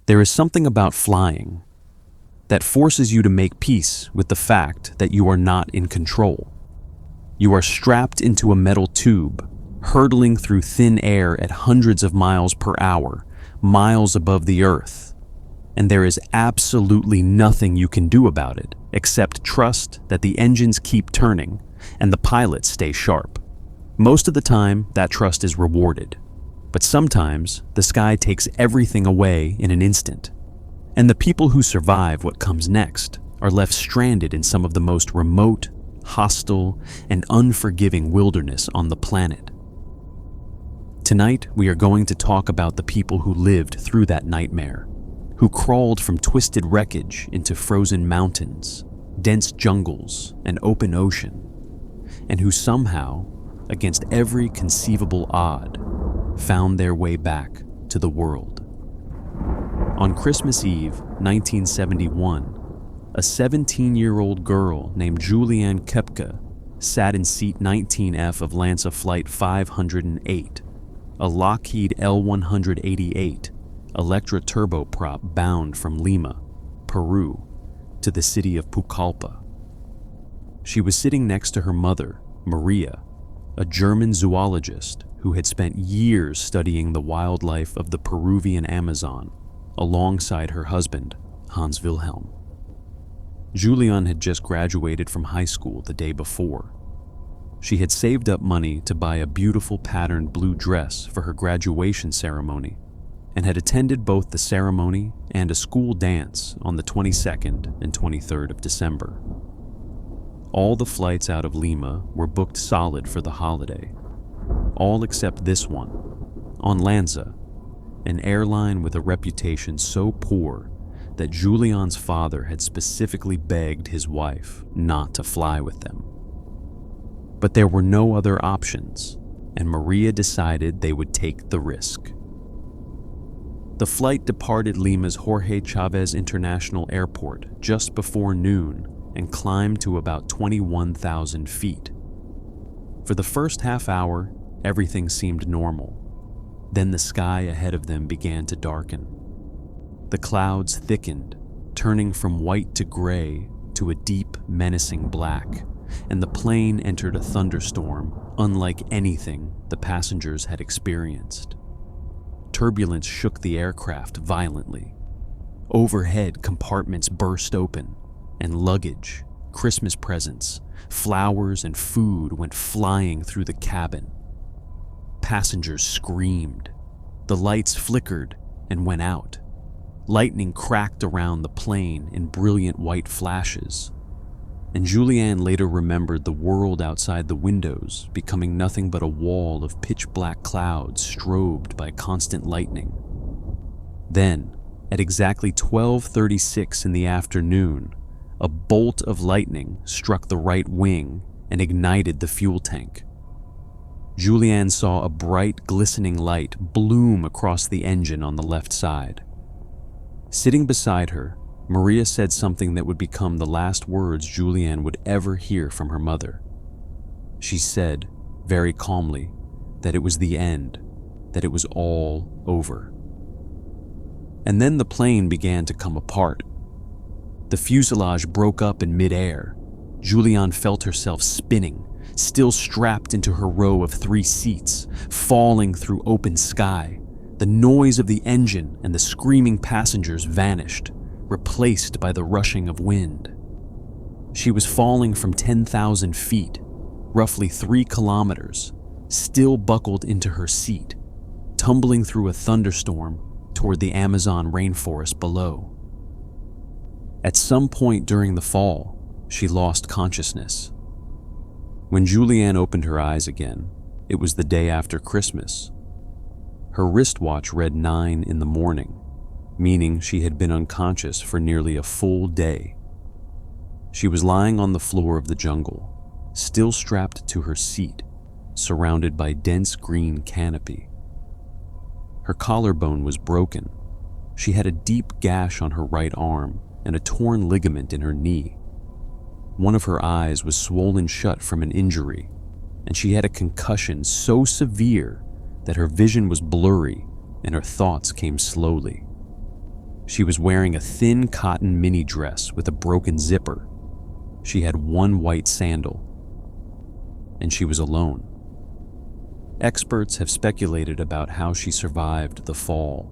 There is something about flying that forces you to make peace with the fact that you are not in control. You are strapped into a metal tube, hurtling through thin air at hundreds of miles per hour, miles above the earth, and there is absolutely nothing you can do about it except trust that the engines keep turning and the pilots stay sharp. Most of the time, that trust is rewarded, but sometimes the sky takes everything away in an instant, and the people who survive what comes next are left stranded in some of the most remote, hostile, and unforgiving wilderness on the planet. Tonight, we are going to talk about the people who lived through that nightmare, who crawled from twisted wreckage into frozen mountains, dense jungles, and open ocean, and who somehow, against every conceivable odd, found their way back to the world. On Christmas Eve, 1971, a 17-year-old girl named Julianne Koepke sat in seat 19F of Lanza Flight 508, a Lockheed L-188 Electra turboprop bound from Lima, Peru, to the city of Pucallpa. She was sitting next to her mother, Maria, a German zoologist who had spent years studying the wildlife of the Peruvian Amazon, alongside her husband, Hans Wilhelm. Julianne had just graduated from high school the day before. She had saved up money to buy a beautiful patterned blue dress for her graduation ceremony and had attended both the ceremony and a school dance on the 22nd and 23rd of December. All the flights out of Lima were booked solid for the holiday, all except this one, on Lanza, an airline with a reputation so poor that Julianne's father had specifically begged his wife not to fly with them. But there were no other options, and Maria decided they would take the risk. The flight departed Lima's Jorge Chavez International Airport just before noon and climbed to about 21,000 feet. For the first half hour, everything seemed normal. Then the sky ahead of them began to darken. The clouds thickened, turning from white to gray to a deep, menacing black, and the plane entered a thunderstorm unlike anything the passengers had experienced. Turbulence shook the aircraft violently. Overhead, compartments burst open, and luggage, Christmas presents, flowers, and food went flying through the cabin. Passengers screamed. The lights flickered and went out. Lightning cracked around the plane in brilliant white flashes. And Julianne later remembered the world outside the windows becoming nothing but a wall of pitch-black clouds strobed by constant lightning. Then, at exactly 12:36 in the afternoon, a bolt of lightning struck the right wing and ignited the fuel tank. Julianne saw a bright, glistening light bloom across the engine on the left side. Sitting beside her, Maria said something that would become the last words Julianne would ever hear from her mother. She said, very calmly, that it was the end, that it was all over. And then the plane began to come apart. The fuselage broke up in midair. Julianne felt herself spinning, still strapped into her row of 3 seats, falling through open sky. The noise of the engine and the screaming passengers vanished, replaced by the rushing of wind. She was falling from 10,000 feet, roughly 3 kilometers, still buckled into her seat, tumbling through a thunderstorm toward the Amazon rainforest below. At some point during the fall, she lost consciousness. When Julianne opened her eyes again, it was the day after Christmas. Her wristwatch read 9 in the morning, meaning she had been unconscious for nearly a full day. She was lying on the floor of the jungle, still strapped to her seat, surrounded by dense green canopy. Her collarbone was broken. She had a deep gash on her right arm and a torn ligament in her knee. One of her eyes was swollen shut from an injury, and she had a concussion so severe that her vision was blurry and her thoughts came slowly. She was wearing a thin cotton mini dress with a broken zipper. She had one white sandal, and she was alone. Experts have speculated about how she survived the fall.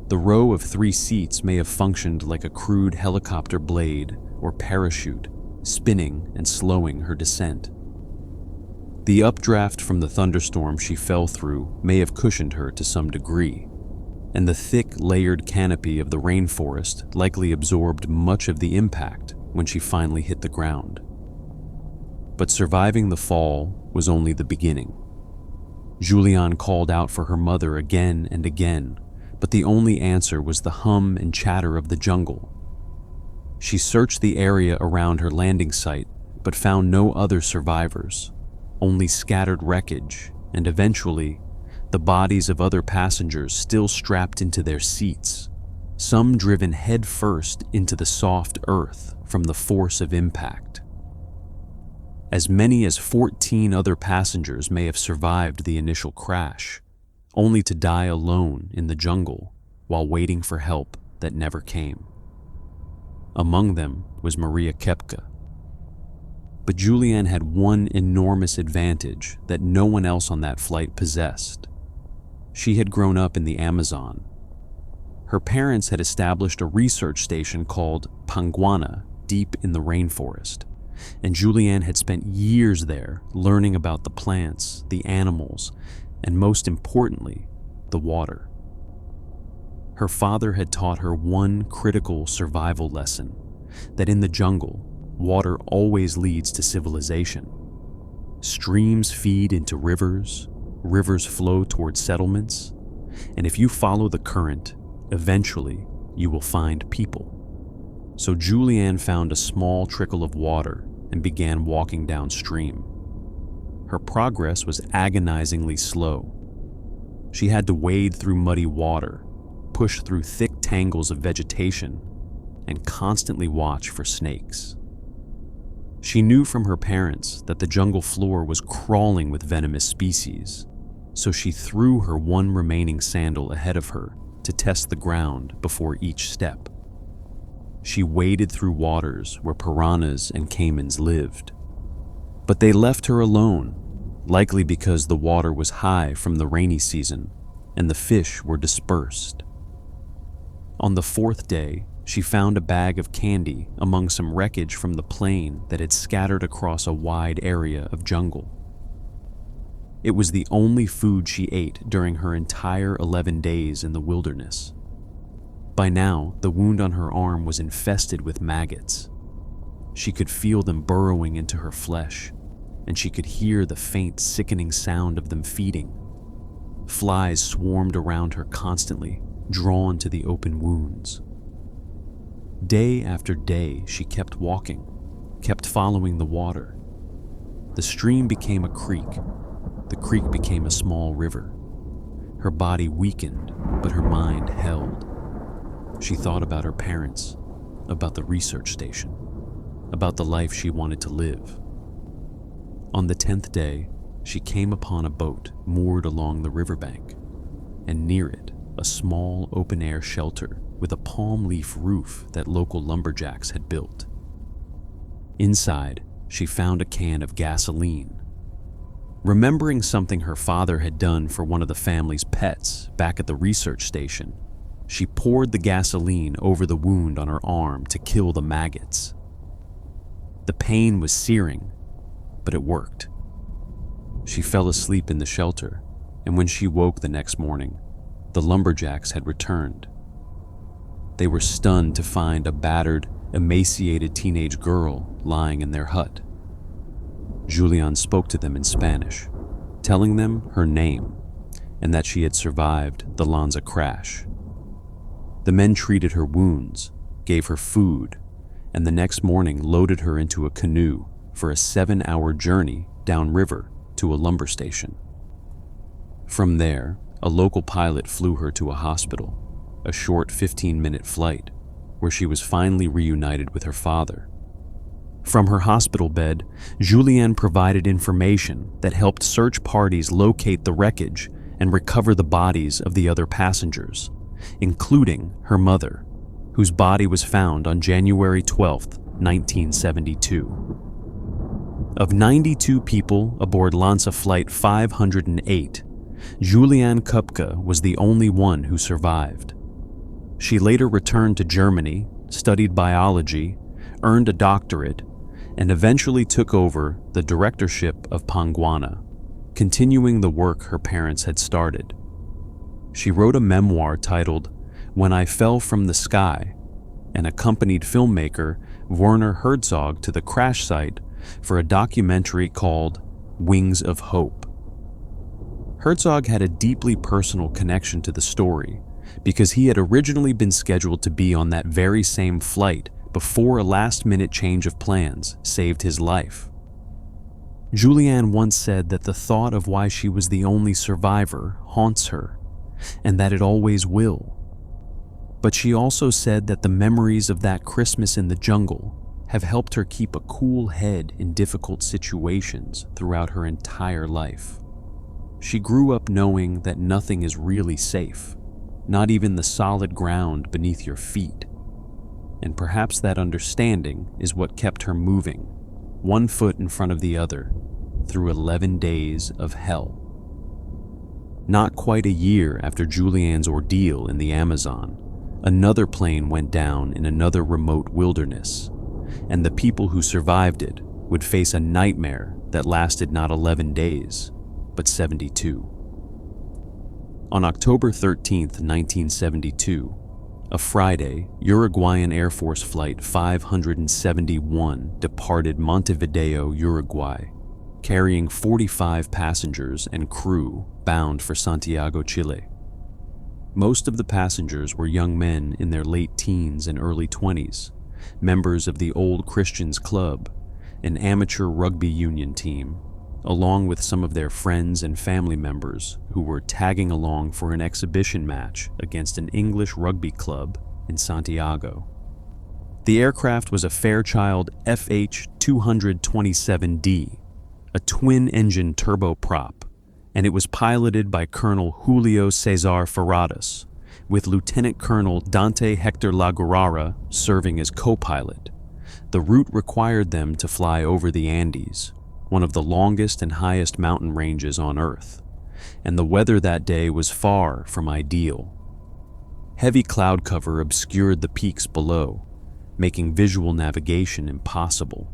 The row of 3 seats may have functioned like a crude helicopter blade or parachute, spinning and slowing her descent. The updraft from the thunderstorm she fell through may have cushioned her to some degree, and the thick, layered canopy of the rainforest likely absorbed much of the impact when she finally hit the ground. But surviving the fall was only the beginning. Julianne called out for her mother again and again, but the only answer was the hum and chatter of the jungle. She searched the area around her landing site, but found no other survivors, only scattered wreckage, and eventually, the bodies of other passengers still strapped into their seats, some driven headfirst into the soft earth from the force of impact. As many as 14 other passengers may have survived the initial crash, only to die alone in the jungle while waiting for help that never came. Among them was Maria Kepka. But Julianne had one enormous advantage that no one else on that flight possessed. She had grown up in the Amazon. Her parents had established a research station called Panguana deep in the rainforest, and Julianne had spent years there learning about the plants, the animals, and most importantly, the water. Her father had taught her one critical survival lesson, that in the jungle, water always leads to civilization. Streams feed into rivers, rivers flow towards settlements, and if you follow the current, eventually you will find people. So Julianne found a small trickle of water and began walking downstream. Her progress was agonizingly slow. She had to wade through muddy water, push through thick tangles of vegetation, and constantly watch for snakes. She knew from her parents that the jungle floor was crawling with venomous species, so she threw her one remaining sandal ahead of her to test the ground before each step. She waded through waters where piranhas and caimans lived, but they left her alone, likely because the water was high from the rainy season and the fish were dispersed. On the 4th day, she found a bag of candy among some wreckage from the plane that had scattered across a wide area of jungle. It was the only food she ate during her entire 11 days in the wilderness. By now, the wound on her arm was infested with maggots. She could feel them burrowing into her flesh, and she could hear the faint, sickening sound of them feeding. Flies swarmed around her constantly, drawn to the open wounds. Day after day, she kept walking, kept following the water. The stream became a creek. The creek became a small river. Her body weakened, but her mind held. She thought about her parents, about the research station, about the life she wanted to live. On the 10th day, she came upon a boat moored along the riverbank, and near it, a small open-air shelter with a palm leaf roof that local lumberjacks had built. Inside, she found a can of gasoline. Remembering something her father had done for one of the family's pets back at the research station, she poured the gasoline over the wound on her arm to kill the maggots. The pain was searing, but it worked. She fell asleep in the shelter, and when she woke the next morning, the lumberjacks had returned. They were stunned to find a battered, emaciated teenage girl lying in their hut. Julianne spoke to them in Spanish, telling them her name and that she had survived the Lanza crash. The men treated her wounds, gave her food, and the next morning loaded her into a canoe for a 7-hour journey downriver to a lumber station. From there, a local pilot flew her to a hospital, a short 15-minute flight, where she was finally reunited with her father. From her hospital bed, Julianne provided information that helped search parties locate the wreckage and recover the bodies of the other passengers, including her mother, whose body was found on January 12, 1972. Of 92 people aboard Lanza Flight 508, Juliane Kupke was the only one who survived. She later returned to Germany, studied biology, earned a doctorate, and eventually took over the directorship of Panguana, continuing the work her parents had started. She wrote a memoir titled When I Fell from the Sky and accompanied filmmaker Werner Herzog to the crash site for a documentary called Wings of Hope. Herzog had a deeply personal connection to the story because he had originally been scheduled to be on that very same flight before a last-minute change of plans saved his life. Juliane once said that the thought of why she was the only survivor haunts her, and that it always will. But she also said that the memories of that Christmas in the jungle have helped her keep a cool head in difficult situations throughout her entire life. She grew up knowing that nothing is really safe, not even the solid ground beneath your feet. And perhaps that understanding is what kept her moving, one foot in front of the other, through 11 days of hell. Not quite a year after Juliane's ordeal in the Amazon, another plane went down in another remote wilderness, and the people who survived it would face a nightmare that lasted not 11 days, but 72. On October 13, 1972, a Friday, Uruguayan Air Force Flight 571 departed Montevideo, Uruguay, carrying 45 passengers and crew bound for Santiago, Chile. Most of the passengers were young men in their late teens and early 20s, members of the Old Christians Club, an amateur rugby union team, along with some of their friends and family members who were tagging along for an exhibition match against an English rugby club in Santiago. The aircraft was a Fairchild FH-227D, a twin-engine turboprop, and it was piloted by Colonel Julio Cesar Ferradas, with Lieutenant Colonel Dante Hector Laguarara serving as co-pilot. The route required them to fly over the Andes, one of the longest and highest mountain ranges on Earth, and the weather that day was far from ideal. Heavy cloud cover obscured the peaks below, making visual navigation impossible.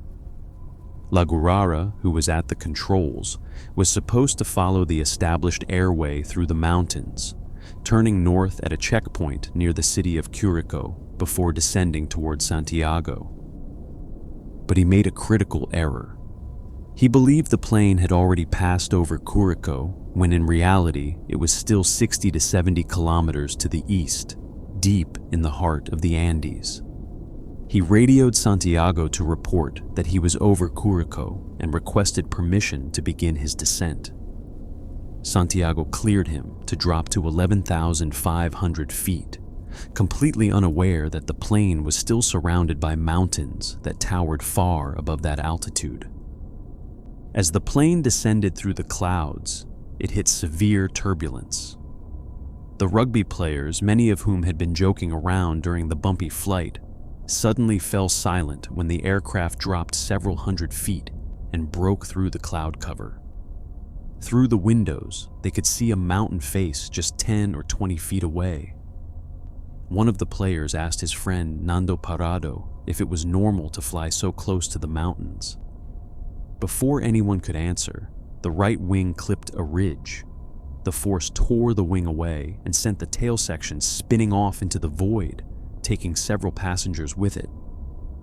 Laguarara, who was at the controls, was supposed to follow the established airway through the mountains, turning north at a checkpoint near the city of Curacao before descending toward Santiago. But he made a critical error. He believed the plane had already passed over Curacao, when in reality it was still 60 to 70 kilometers to the east, deep in the heart of the Andes. He radioed Santiago to report that he was over Curacao and requested permission to begin his descent. Santiago cleared him to drop to 11,500 feet, completely unaware that the plane was still surrounded by mountains that towered far above that altitude. As the plane descended through the clouds, it hit severe turbulence. The rugby players, many of whom had been joking around during the bumpy flight, suddenly fell silent when the aircraft dropped several hundred feet and broke through the cloud cover. Through the windows, they could see a mountain face just 10 or 20 feet away. One of the players asked his friend Nando Parado if it was normal to fly so close to the mountains. Before anyone could answer, the right wing clipped a ridge. The force tore the wing away and sent the tail section spinning off into the void, taking several passengers with it.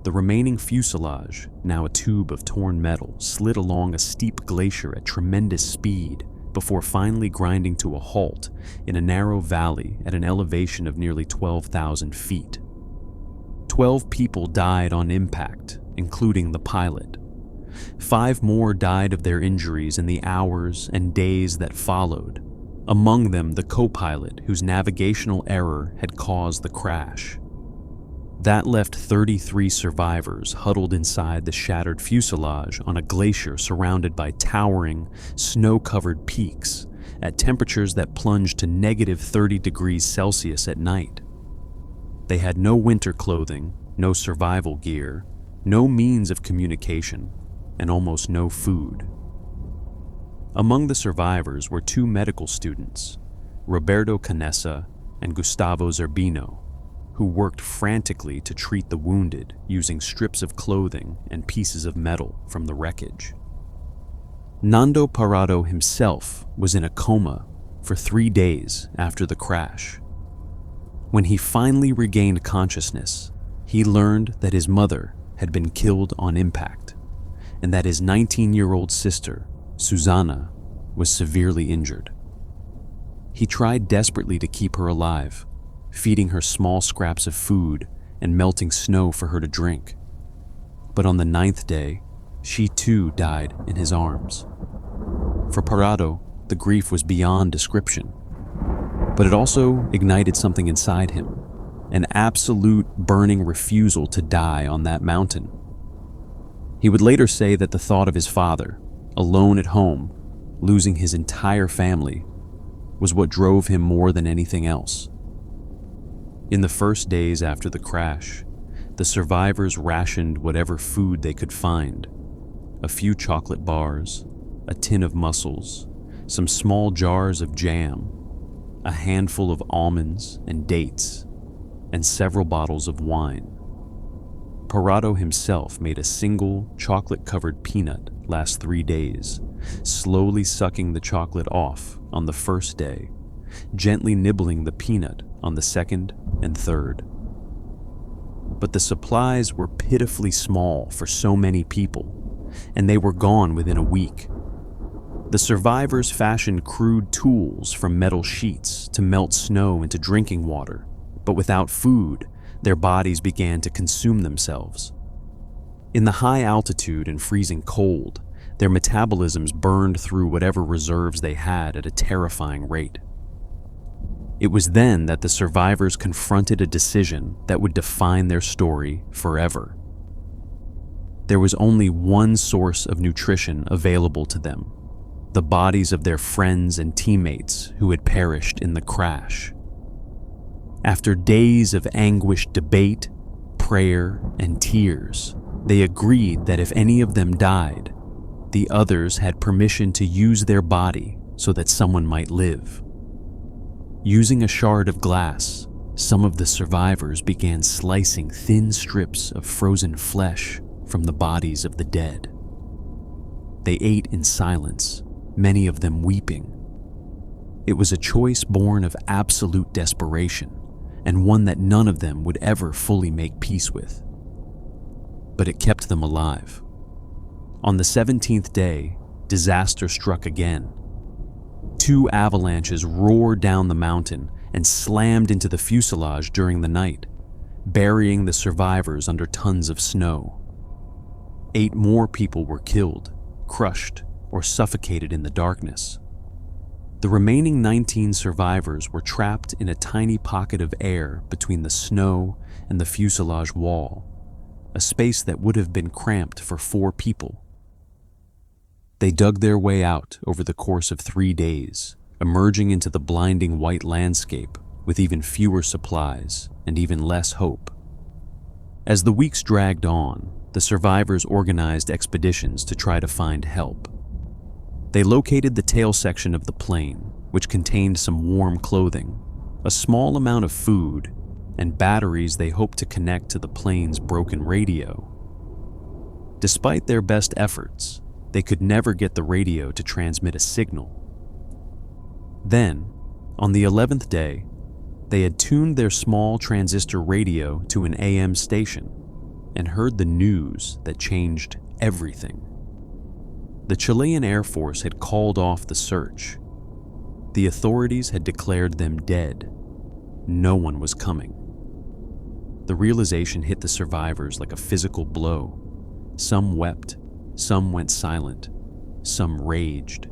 The remaining fuselage, now a tube of torn metal, slid along a steep glacier at tremendous speed before finally grinding to a halt in a narrow valley at an elevation of nearly 12,000 feet. 12 people died on impact, including the pilot. 5 more died of their injuries in the hours and days that followed, among them the co-pilot whose navigational error had caused the crash. That left 33 survivors huddled inside the shattered fuselage on a glacier surrounded by towering, snow-covered peaks at temperatures that plunged to negative 30 degrees Celsius at night. They had no winter clothing, no survival gear, no means of communication, and almost no food. Among the survivors were two medical students, Roberto Canessa and Gustavo Zerbino, who worked frantically to treat the wounded using strips of clothing and pieces of metal from the wreckage. Nando Parado himself was in a coma for 3 days after the crash. When he finally regained consciousness, he learned that his mother had been killed on impact, and that his 19-year-old sister, Susana, was severely injured. He tried desperately to keep her alive, feeding her small scraps of food and melting snow for her to drink. But on the 9th day, she too died in his arms. For Parado, the grief was beyond description, but it also ignited something inside him, an absolute burning refusal to die on that mountain. He would later say that the thought of his father, alone at home, losing his entire family, was what drove him more than anything else. In the first days after the crash, the survivors rationed whatever food they could find: a few chocolate bars, a tin of mussels, some small jars of jam, a handful of almonds and dates, and several bottles of wine. Parado himself made a single chocolate-covered peanut last 3 days, slowly sucking the chocolate off on the first day, gently nibbling the peanut on the second and third. But the supplies were pitifully small for so many people, and they were gone within a week. The survivors fashioned crude tools from metal sheets to melt snow into drinking water, but without food, their bodies began to consume themselves. In the high altitude and freezing cold, their metabolisms burned through whatever reserves they had at a terrifying rate. It was then that the survivors confronted a decision that would define their story forever. There was only one source of nutrition available to them: the bodies of their friends and teammates who had perished in the crash. After days of anguished debate, prayer, and tears, they agreed that if any of them died, the others had permission to use their body so that someone might live. Using a shard of glass, some of the survivors began slicing thin strips of frozen flesh from the bodies of the dead. They ate in silence, many of them weeping. It was a choice born of absolute desperation, and one that none of them would ever fully make peace with. But it kept them alive. On the 17th day, disaster struck again. 2 avalanches roared down the mountain and slammed into the fuselage during the night, burying the survivors under tons of snow. 8 more people were killed, crushed, or suffocated in the darkness. The remaining 19 survivors were trapped in a tiny pocket of air between the snow and the fuselage wall, a space that would have been cramped for 4 people. They dug their way out over the course of 3 days, emerging into the blinding white landscape with even fewer supplies and even less hope. As the weeks dragged on, the survivors organized expeditions to try to find help. They located the tail section of the plane, which contained some warm clothing, a small amount of food, and batteries they hoped to connect to the plane's broken radio. Despite their best efforts, they could never get the radio to transmit a signal. Then, on the 11th day, they had tuned their small transistor radio to an AM station and heard the news that changed everything. The Chilean Air Force had called off the search. The authorities had declared them dead. No one was coming. The realization hit the survivors like a physical blow. Some wept, some went silent, some raged.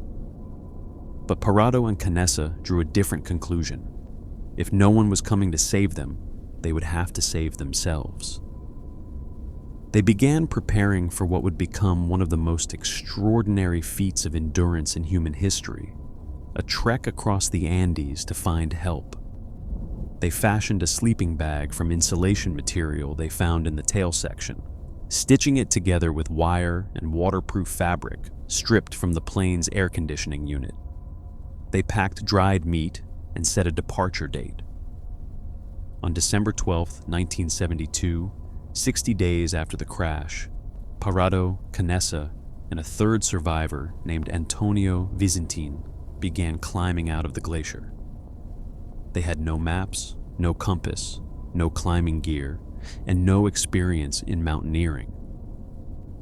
But Parado and Canessa drew a different conclusion. If no one was coming to save them, they would have to save themselves. They began preparing for what would become one of the most extraordinary feats of endurance in human history: a trek across the Andes to find help. They fashioned a sleeping bag from insulation material they found in the tail section, stitching it together with wire and waterproof fabric stripped from the plane's air conditioning unit. They packed dried meat and set a departure date. On December 12, 1972, 60 days after the crash, Parado, Canessa, and a third survivor named Antonio Vizintin began climbing out of the glacier. They had no maps, no compass, no climbing gear, and no experience in mountaineering.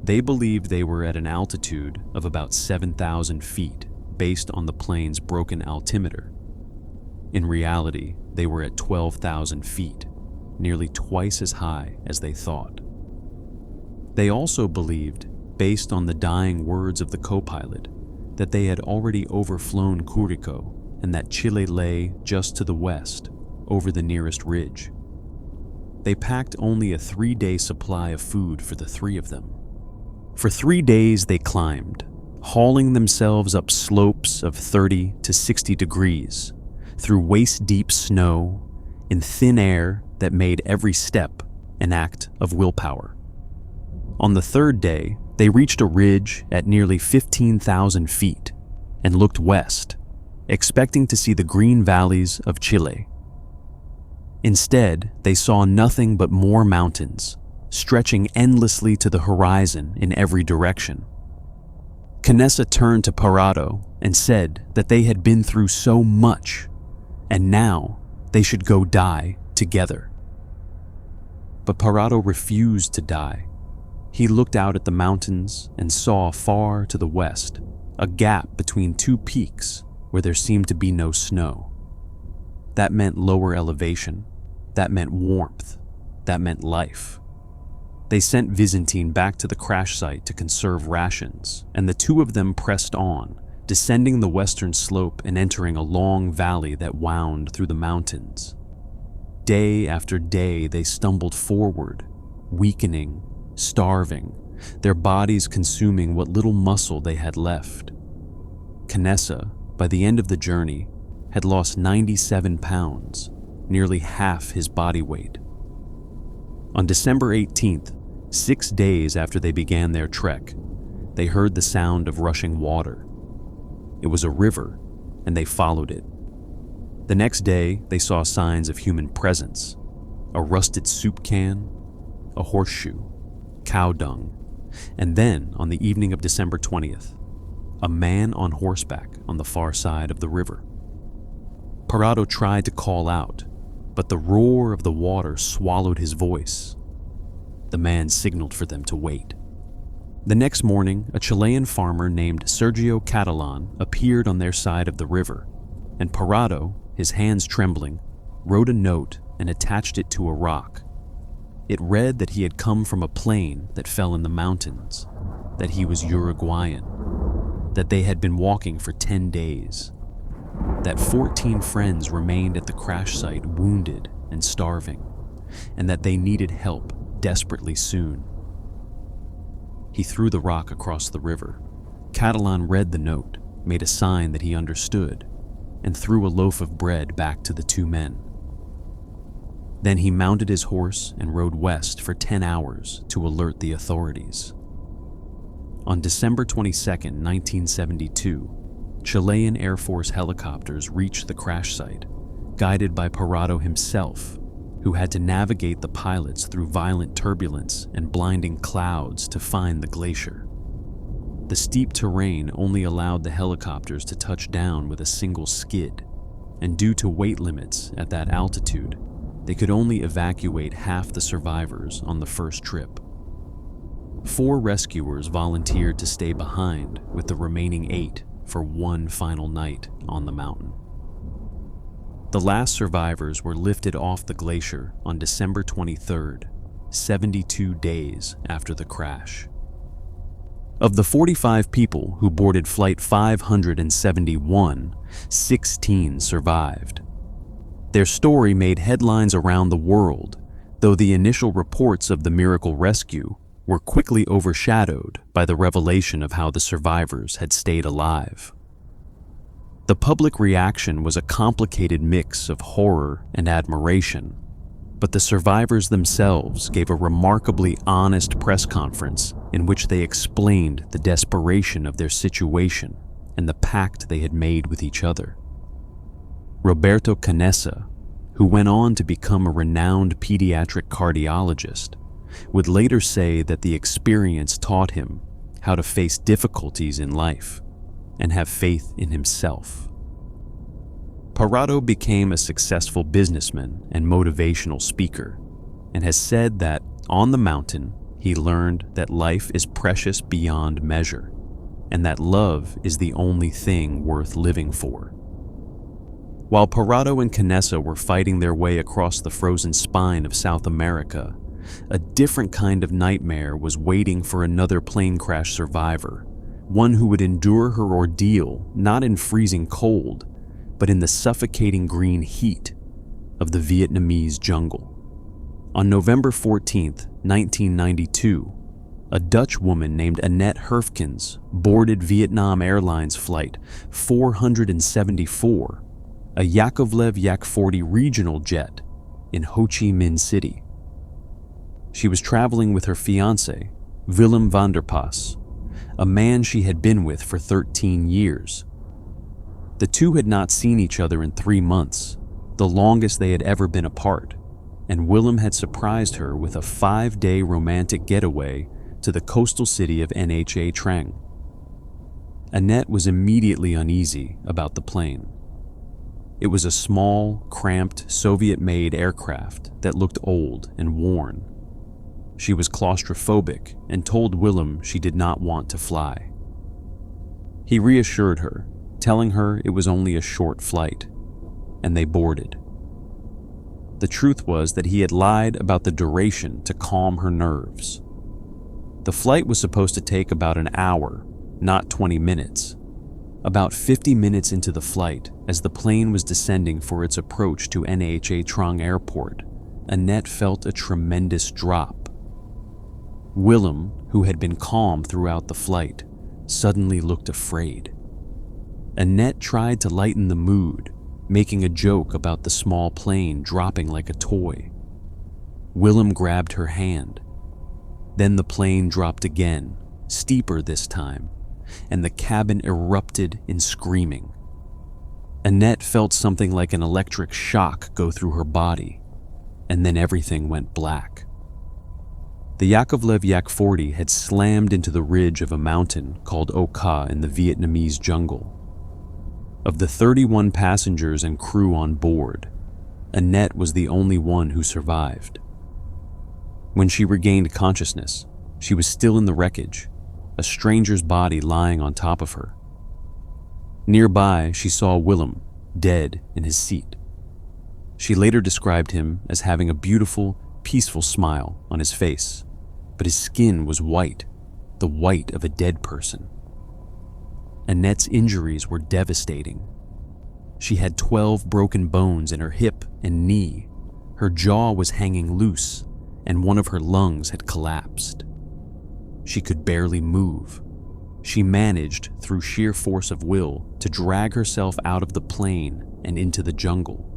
They believed they were at an altitude of about 7,000 feet based on the plane's broken altimeter. In reality, they were at 12,000 feet, nearly twice as high as they thought. They also believed, based on the dying words of the co-pilot, that they had already overflown Curico and that Chile lay just to the west, over the nearest ridge. They packed only a 3-day supply of food for the three of them. For 3 days they climbed, hauling themselves up slopes of 30 to 60 degrees, through waist-deep snow, in thin air that made every step an act of willpower. On the 3rd day, they reached a ridge at nearly 15,000 feet and looked west, expecting to see the green valleys of Chile. Instead, they saw nothing but more mountains, stretching endlessly to the horizon in every direction. Canessa turned to Parado and said that they had been through so much, and now they should go die together. But Parado refused to die. He looked out at the mountains and saw far to the west a gap between two peaks where there seemed to be no snow. That meant lower elevation. That meant warmth. That meant life. They sent Vizintin back to the crash site to conserve rations, and the two of them pressed on, descending the western slope and entering a long valley that wound through the mountains. Day after day they stumbled forward, weakening, starving, their bodies consuming what little muscle they had left. Canessa, by the end of the journey, had lost 97 pounds, nearly half his body weight. On December 18th, 6 days after they began their trek, they heard the sound of rushing water. It was a river, and they followed it. The next day, they saw signs of human presence: a rusted soup can, a horseshoe, cow dung, and then, on the evening of December 20th, a man on horseback on the far side of the river. Parado tried to call out, but the roar of the water swallowed his voice. The man signaled for them to wait. The next morning, a Chilean farmer named Sergio Catalan appeared on their side of the river, and Parado, his hands trembling, wrote a note and attached it to a rock. It read that he had come from a plane that fell in the mountains, that he was Uruguayan, that they had been walking for 10 days, that 14 friends remained at the crash site wounded and starving, and that they needed help desperately soon. He threw the rock across the river. Catalan read the note, made a sign that he understood, and threw a loaf of bread back to the two men. Then he mounted his horse and rode west for 10 hours to alert the authorities. On December 22, 1972, Chilean Air Force helicopters reached the crash site, guided by Parado himself, who had to navigate the pilots through violent turbulence and blinding clouds to find the glacier. The steep terrain only allowed the helicopters to touch down with a single skid, and due to weight limits at that altitude, they could only evacuate half the survivors on the first trip. 4 rescuers volunteered to stay behind with the remaining 8 for one final night on the mountain. The last survivors were lifted off the glacier on December 23rd, 72 days after the crash. Of the 45 people who boarded Flight 571, 16 survived. Their story made headlines around the world, though the initial reports of the miracle rescue were quickly overshadowed by the revelation of how the survivors had stayed alive. The public reaction was a complicated mix of horror and admiration, but the survivors themselves gave a remarkably honest press conference in which they explained the desperation of their situation and the pact they had made with each other. Roberto Canessa, who went on to become a renowned pediatric cardiologist, would later say that the experience taught him how to face difficulties in life and have faith in himself. Parado became a successful businessman and motivational speaker, and has said that on the mountain he learned that life is precious beyond measure, and that love is the only thing worth living for. While Parado and Canessa were fighting their way across the frozen spine of South America, a different kind of nightmare was waiting for another plane crash survivor, one who would endure her ordeal not in freezing cold, but in the suffocating green heat of the Vietnamese jungle. On November 14, 1992, a Dutch woman named Annette Herfkens boarded Vietnam Airlines Flight 474, a Yakovlev Yak-40 regional jet in Ho Chi Minh City. She was traveling with her fiancé, Willem van der Pas, a man she had been with for 13 years. The two had not seen each other in 3 months, the longest they had ever been apart, and Willem had surprised her with a 5-day romantic getaway to the coastal city of Nha Trang. Annette was immediately uneasy about the plane. It was a small, cramped, Soviet-made aircraft that looked old and worn. She was claustrophobic and told Willem she did not want to fly. He reassured her, telling her it was only a short flight, and they boarded. The truth was that he had lied about the duration to calm her nerves. The flight was supposed to take about an hour, not 20 minutes. About 50 minutes into the flight, as the plane was descending for its approach to Nha Trang Airport, Annette felt a tremendous drop. Willem, who had been calm throughout the flight, suddenly looked afraid. Annette tried to lighten the mood, making a joke about the small plane dropping like a toy. Willem grabbed her hand. Then the plane dropped again, steeper this time, and the cabin erupted in screaming. Annette felt something like an electric shock go through her body, and then everything went black. The Yakovlev Yak-40 had slammed into the ridge of a mountain called Oka in the Vietnamese jungle. Of the 31 passengers and crew on board, Annette was the only one who survived. When she regained consciousness, she was still in the wreckage, a stranger's body lying on top of her. Nearby, she saw Willem, dead in his seat. She later described him as having a beautiful, peaceful smile on his face, but his skin was white, the white of a dead person. Annette's injuries were devastating. She had 12 broken bones in her hip and knee, her jaw was hanging loose, and one of her lungs had collapsed. She could barely move. She managed, through sheer force of will, to drag herself out of the plane and into the jungle,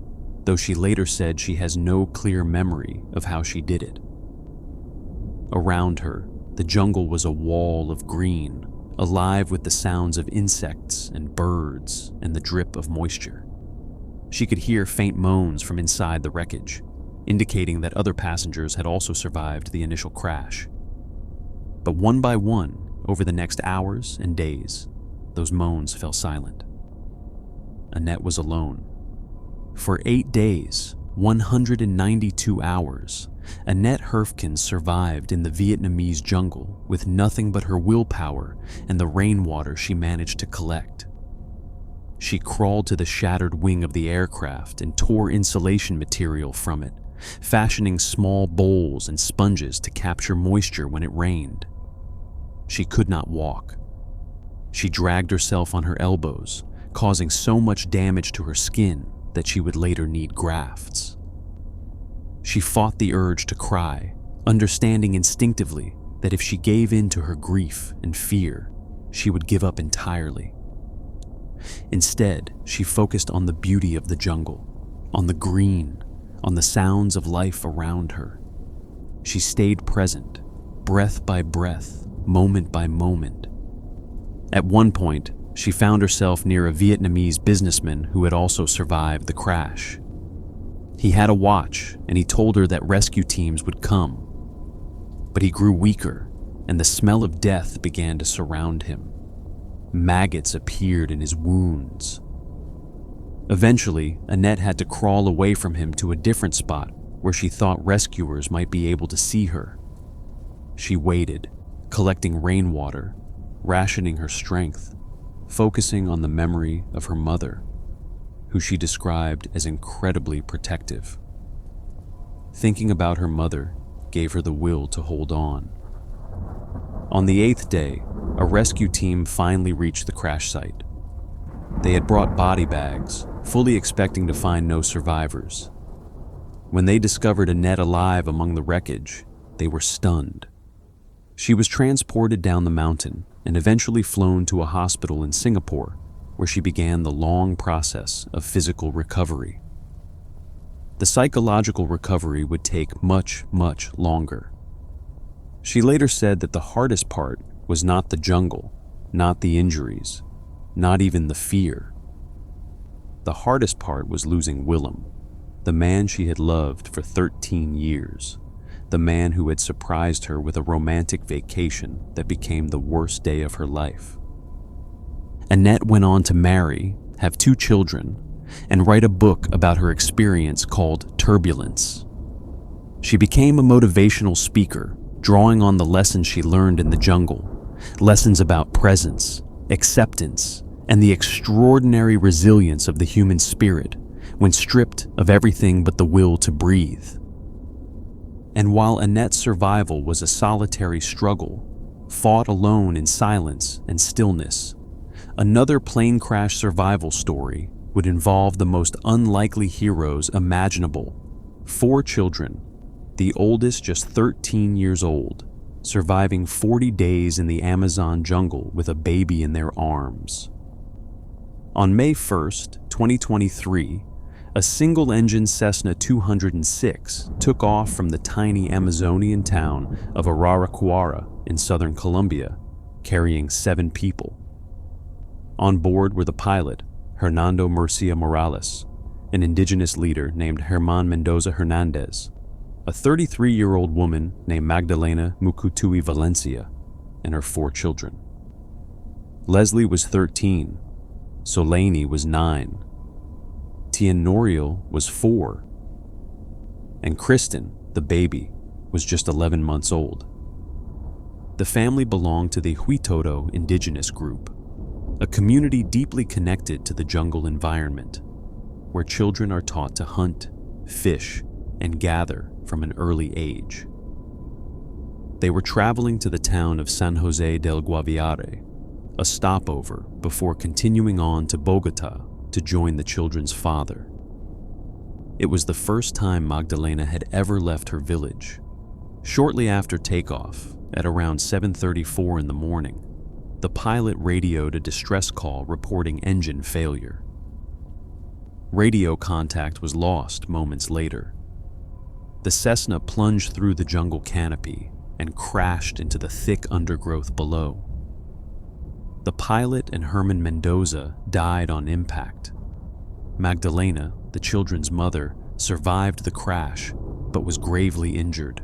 though she later said she has no clear memory of how she did it. Around her, the jungle was a wall of green, alive with the sounds of insects and birds and the drip of moisture. She could hear faint moans from inside the wreckage, indicating that other passengers had also survived the initial crash. But one by one, over the next hours and days, those moans fell silent. Annette was alone. For 8 days, 192 hours, Annette Herfkens survived in the Vietnamese jungle with nothing but her willpower and the rainwater she managed to collect. She crawled to the shattered wing of the aircraft and tore insulation material from it, fashioning small bowls and sponges to capture moisture when it rained. She could not walk. She dragged herself on her elbows, causing so much damage to her skin that she would later need grafts. She fought the urge to cry, understanding instinctively that if she gave in to her grief and fear, she would give up entirely. Instead, she focused on the beauty of the jungle, on the green, on the sounds of life around her. She stayed present, breath by breath, moment by moment. At one point, she found herself near a Vietnamese businessman who had also survived the crash. He had a watch, and he told her that rescue teams would come. But he grew weaker, and the smell of death began to surround him. Maggots appeared in his wounds. Eventually, Annette had to crawl away from him to a different spot where she thought rescuers might be able to see her. She waited, collecting rainwater, rationing her strength, focusing on the memory of her mother, who she described as incredibly protective. Thinking about her mother gave her the will to hold on. On the 8th day, a rescue team finally reached the crash site. They had brought body bags, fully expecting to find no survivors. When they discovered Annette alive among the wreckage, they were stunned. She was transported down the mountain and eventually flown to a hospital in Singapore, where she began the long process of physical recovery. The psychological recovery would take much, much longer. She later said that the hardest part was not the jungle, not the injuries, not even the fear. The hardest part was losing Willem, the man she had loved for 13 years, the man who had surprised her with a romantic vacation that became the worst day of her life. Annette went on to marry, have 2 children, and write a book about her experience called Turbulence. She became a motivational speaker, drawing on the lessons she learned in the jungle, lessons about presence, acceptance, and the extraordinary resilience of the human spirit when stripped of everything but the will to breathe. And while Annette's survival was a solitary struggle, fought alone in silence and stillness, another plane crash survival story would involve the most unlikely heroes imaginable. 4 children, the oldest just 13 years old, surviving 40 days in the Amazon jungle with a baby in their arms. On May 1st, 2023, a single-engine Cessna 206 took off from the tiny Amazonian town of Araraquara in southern Colombia, carrying 7 people. On board were the pilot, Hernando Murcia Morales, an indigenous leader named Herman Mendoza Hernandez, a 33-year-old woman named Magdalena Mukutui Valencia, and her 4 children. Leslie was 13, Soleini was 9, Tien Noriel was 4, and Kristen, the baby, was just 11 months old. The family belonged to the Huitoto indigenous group, a community deeply connected to the jungle environment, where children are taught to hunt, fish, and gather from an early age. They were traveling to the town of San Jose del Guaviare, a stopover before continuing on to Bogota to join the children's father. It was the first time Magdalena had ever left her village. Shortly after takeoff, at around 7:34 in the morning, the pilot radioed a distress call reporting engine failure. Radio contact was lost moments later. The Cessna plunged through the jungle canopy and crashed into the thick undergrowth below. The pilot and Herman Mendoza died on impact. Magdalena, the children's mother, survived the crash but was gravely injured.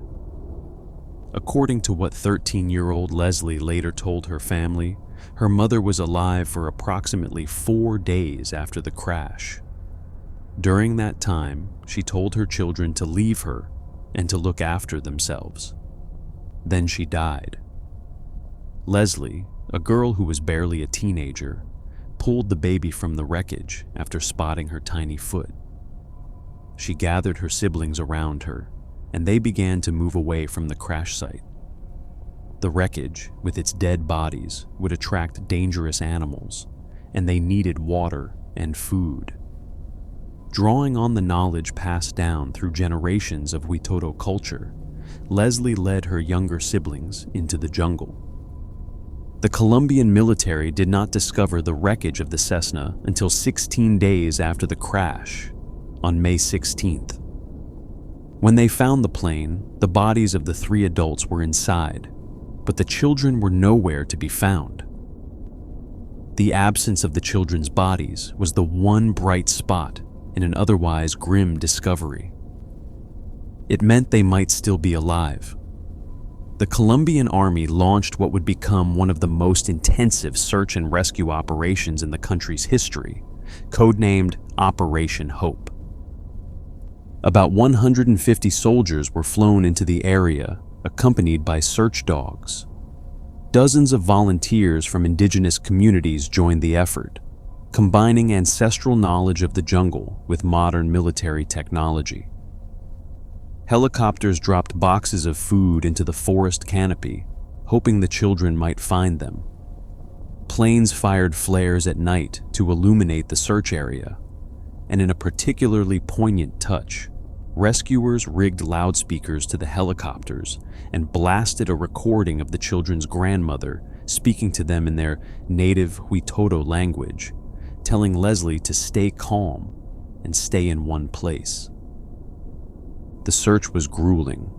According to what 13-year-old Leslie later told her family, her mother was alive for approximately 4 days after the crash. During that time, she told her children to leave her and to look after themselves. Then she died. Leslie, a girl who was barely a teenager, pulled the baby from the wreckage after spotting her tiny foot. She gathered her siblings around her, and they began to move away from the crash site. The wreckage, with its dead bodies, would attract dangerous animals, and they needed water and food. Drawing on the knowledge passed down through generations of Huitoto culture, Leslie led her younger siblings into the jungle. The Colombian military did not discover the wreckage of the Cessna until 16 days after the crash, on May 16th. When they found the plane, the bodies of the 3 adults were inside, but the children were nowhere to be found. The absence of the children's bodies was the one bright spot in an otherwise grim discovery. It meant they might still be alive. The Colombian army launched what would become one of the most intensive search and rescue operations in the country's history, codenamed Operation Hope. About 150 soldiers were flown into the area, accompanied by search dogs. Dozens of volunteers from indigenous communities joined the effort, combining ancestral knowledge of the jungle with modern military technology. Helicopters dropped boxes of food into the forest canopy, hoping the children might find them. Planes fired flares at night to illuminate the search area, and in a particularly poignant touch, rescuers rigged loudspeakers to the helicopters and blasted a recording of the children's grandmother speaking to them in their native Huitoto language, telling Leslie to stay calm and stay in one place. The search was grueling.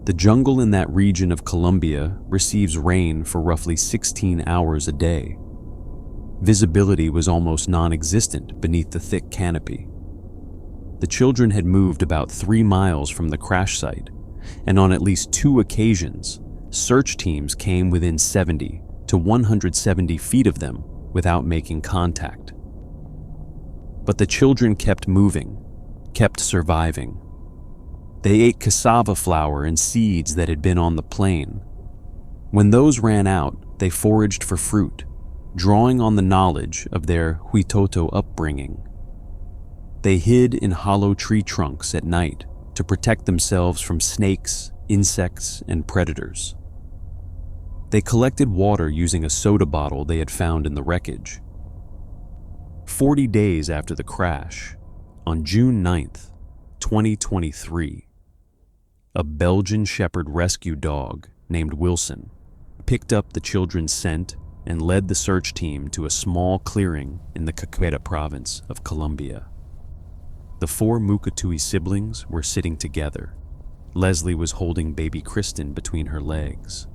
The jungle in that region of Colombia receives rain for roughly 16 hours a day. Visibility was almost non-existent beneath the thick canopy. The children had moved about 3 miles from the crash site, and on at least 2 occasions, search teams came within 70 to 170 feet of them without making contact. But the children kept moving, kept surviving. They ate cassava flour and seeds that had been on the plain. When those ran out, they foraged for fruit, drawing on the knowledge of their Huitoto upbringing. They hid in hollow tree trunks at night to protect themselves from snakes, insects, and predators. They collected water using a soda bottle they had found in the wreckage. 40 days after the crash, on June 9th, 2023, a Belgian Shepherd rescue dog named Wilson picked up the children's scent and led the search team to a small clearing in the Caqueta province of Colombia. The 4 Mukatui siblings were sitting together. Leslie was holding baby Kristen between her legs.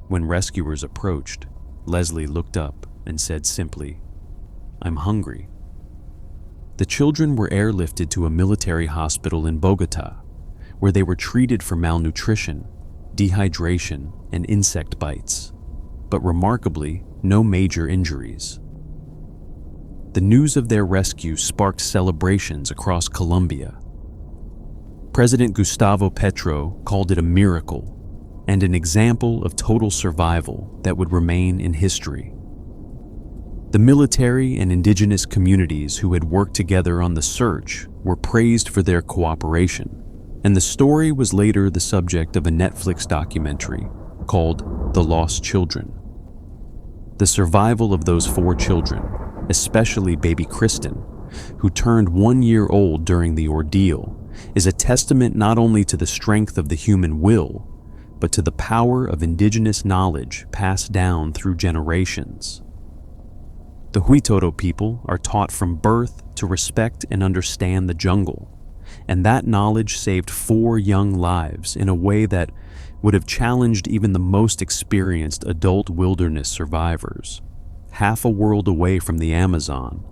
When rescuers approached, Leslie looked up and said simply, "I'm hungry." The children were airlifted to a military hospital in Bogota, where they were treated for malnutrition, dehydration, and insect bites, but remarkably, no major injuries. The news of their rescue sparked celebrations across Colombia. President Gustavo Petro called it a miracle and an example of total survival that would remain in history. The military and indigenous communities who had worked together on the search were praised for their cooperation, and the story was later the subject of a Netflix documentary called The Lost Children. The survival of those 4 children, especially baby Kristen, who turned 1 year old during the ordeal, is a testament not only to the strength of the human will, but to the power of indigenous knowledge passed down through generations. The Huitoto people are taught from birth to respect and understand the jungle, and that knowledge saved 4 young lives in a way that would have challenged even the most experienced adult wilderness survivors. Half a world away from the Amazon,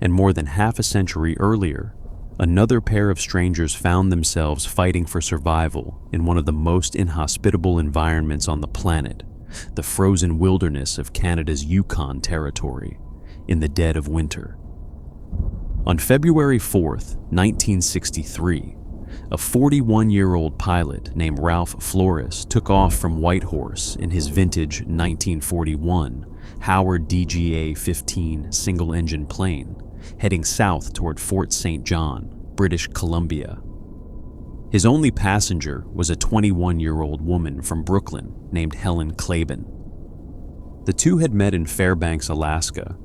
and more than half a century earlier, another pair of strangers found themselves fighting for survival in one of the most inhospitable environments on the planet, the frozen wilderness of Canada's Yukon territory, in the dead of winter. On February 4th, 1963, a 41-year-old pilot named Ralph Flores took off from Whitehorse in his vintage 1941 Howard DGA-15 single-engine plane, heading south toward Fort St. John, British Columbia. His only passenger was a 21-year-old woman from Brooklyn named Helen Klaben. The two had met in Fairbanks, Alaska,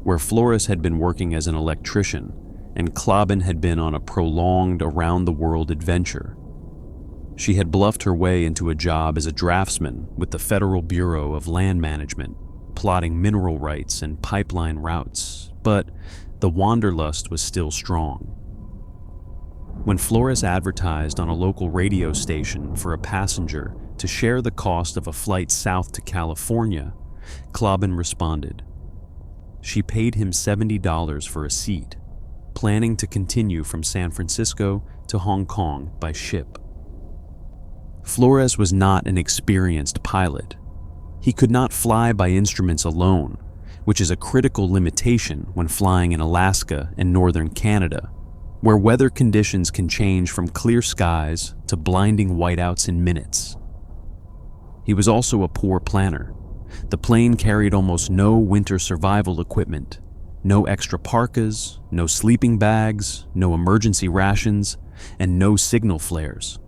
where Flores had been working as an electrician and Klaben had been on a prolonged around-the-world adventure. She had bluffed her way into a job as a draftsman with the Federal Bureau of Land Management, plotting mineral rights and pipeline routes, but the wanderlust was still strong. When Flores advertised on a local radio station for a passenger to share the cost of a flight south to California, Klaben responded. She paid him $70 for a seat, planning to continue from San Francisco to Hong Kong by ship. Flores was not an experienced pilot. He could not fly by instruments alone, which is a critical limitation when flying in Alaska and northern Canada, where weather conditions can change from clear skies to blinding whiteouts in minutes. He was also a poor planner. The plane carried almost no winter survival equipment, no extra parkas, no sleeping bags, no emergency rations, and no signal flares.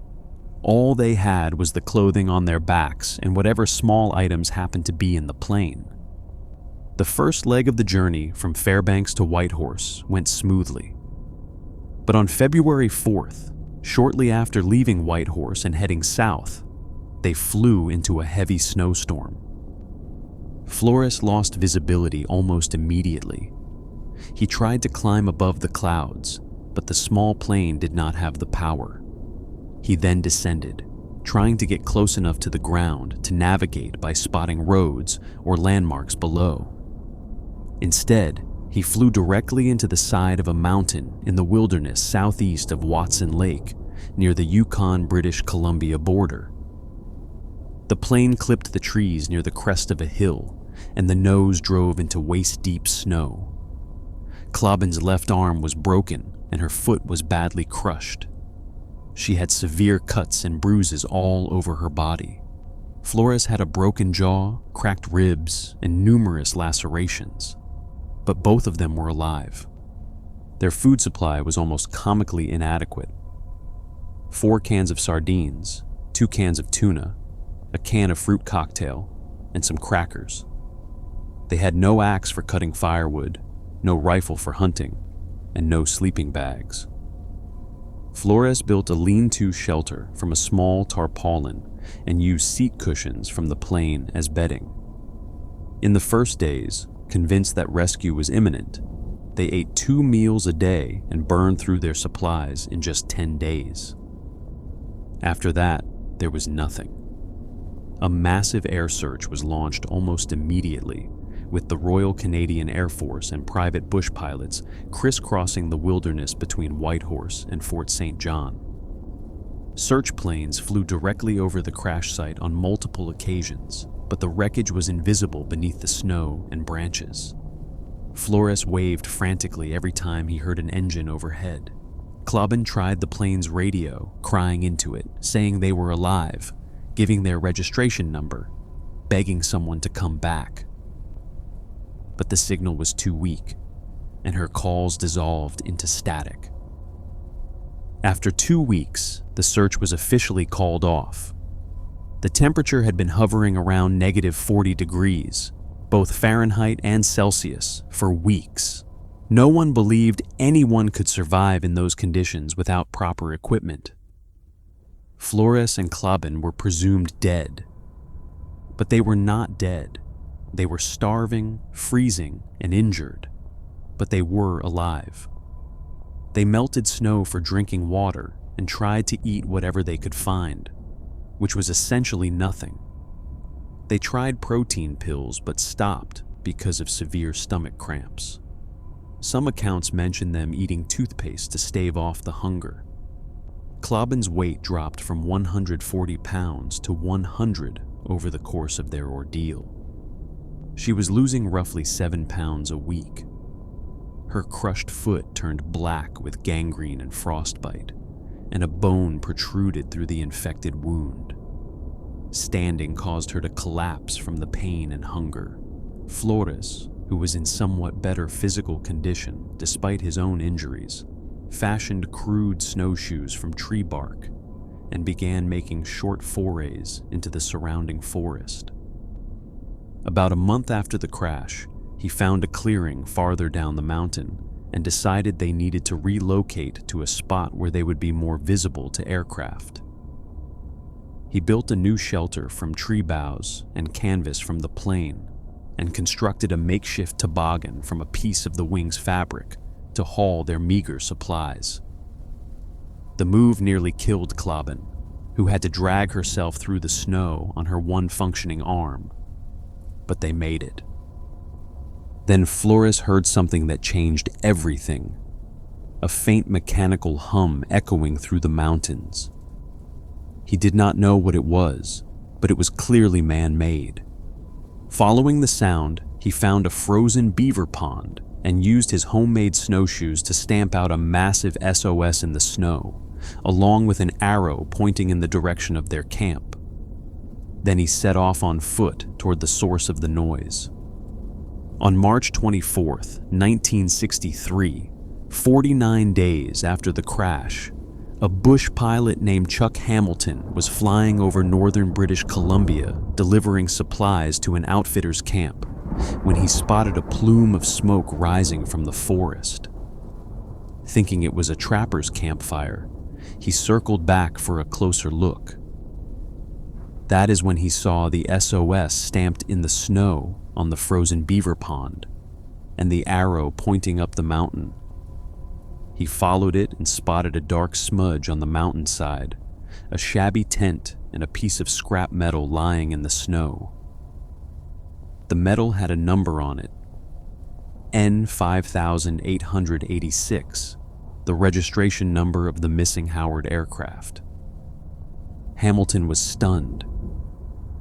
All they had was the clothing on their backs and whatever small items happened to be in the plane. The first leg of the journey from Fairbanks to Whitehorse went smoothly. But on February 4th, shortly after leaving Whitehorse and heading south, they flew into a heavy snowstorm. Flores lost visibility almost immediately. He tried to climb above the clouds, but the small plane did not have the power. He then descended, trying to get close enough to the ground to navigate by spotting roads or landmarks below. Instead, he flew directly into the side of a mountain in the wilderness southeast of Watson Lake, near the Yukon British Columbia border. The plane clipped the trees near the crest of a hill, and the nose drove into waist-deep snow. Klaben's left arm was broken, and her foot was badly crushed. She had severe cuts and bruises all over her body. Flores had a broken jaw, cracked ribs, and numerous lacerations. But both of them were alive. Their food supply was almost comically inadequate. 4 cans of sardines, 2 cans of tuna, a can of fruit cocktail, and some crackers. They had no axe for cutting firewood, no rifle for hunting, and no sleeping bags. Flores built a lean-to shelter from a small tarpaulin and used seat cushions from the plane as bedding. In the first days, convinced that rescue was imminent, they ate 2 meals a day and burned through their supplies in just 10 days. After that, there was nothing. A massive air search was launched almost immediately, with the Royal Canadian Air Force and private bush pilots crisscrossing the wilderness between Whitehorse and Fort St. John. Search planes flew directly over the crash site on multiple occasions, but the wreckage was invisible beneath the snow and branches. Flores waved frantically every time he heard an engine overhead. Klaben tried the plane's radio, crying into it, saying they were alive, giving their registration number, begging someone to come back. But the signal was too weak, and her calls dissolved into static. After 2 weeks, the search was officially called off. The temperature had been hovering around -40 degrees, both Fahrenheit and Celsius, for weeks. No one believed anyone could survive in those conditions without proper equipment. Flores and Klaben were presumed dead. But they were not dead. They were starving, freezing, and injured. But they were alive. They melted snow for drinking water and tried to eat whatever they could find, which was essentially nothing. They tried protein pills but stopped because of severe stomach cramps. Some accounts mention them eating toothpaste to stave off the hunger. Klaben's weight dropped from 140 pounds to 100 over the course of their ordeal. She was losing roughly 7 pounds a week. Her crushed foot turned black with gangrene and frostbite, and a bone protruded through the infected wound. Standing caused her to collapse from the pain and hunger. Flores, who was in somewhat better physical condition despite his own injuries, fashioned crude snowshoes from tree bark and began making short forays into the surrounding forest. About a month after the crash, he found a clearing farther down the mountain and decided they needed to relocate to a spot where they would be more visible to aircraft. He built a new shelter from tree boughs and canvas from the plain, and constructed a makeshift toboggan from a piece of the wing's fabric to haul their meager supplies. The move nearly killed Klaben, who had to drag herself through the snow on her one functioning arm, but they made it. Then Flores heard something that changed everything, a faint mechanical hum echoing through the mountains. He did not know what it was, but it was clearly man-made. Following the sound, he found a frozen beaver pond and used his homemade snowshoes to stamp out a massive SOS in the snow, along with an arrow pointing in the direction of their camp. Then he set off on foot toward the source of the noise. On March 24th, 1963, 49 days after the crash, a bush pilot named Chuck Hamilton was flying over northern British Columbia delivering supplies to an outfitter's camp when he spotted a plume of smoke rising from the forest. Thinking it was a trapper's campfire, he circled back for a closer look. That is when he saw the SOS stamped in the snow on the frozen beaver pond and the arrow pointing up the mountain. He followed it and spotted a dark smudge on the mountainside, a shabby tent and a piece of scrap metal lying in the snow. The metal had a number on it, N5886, the registration number of the missing Howard aircraft. Hamilton was stunned.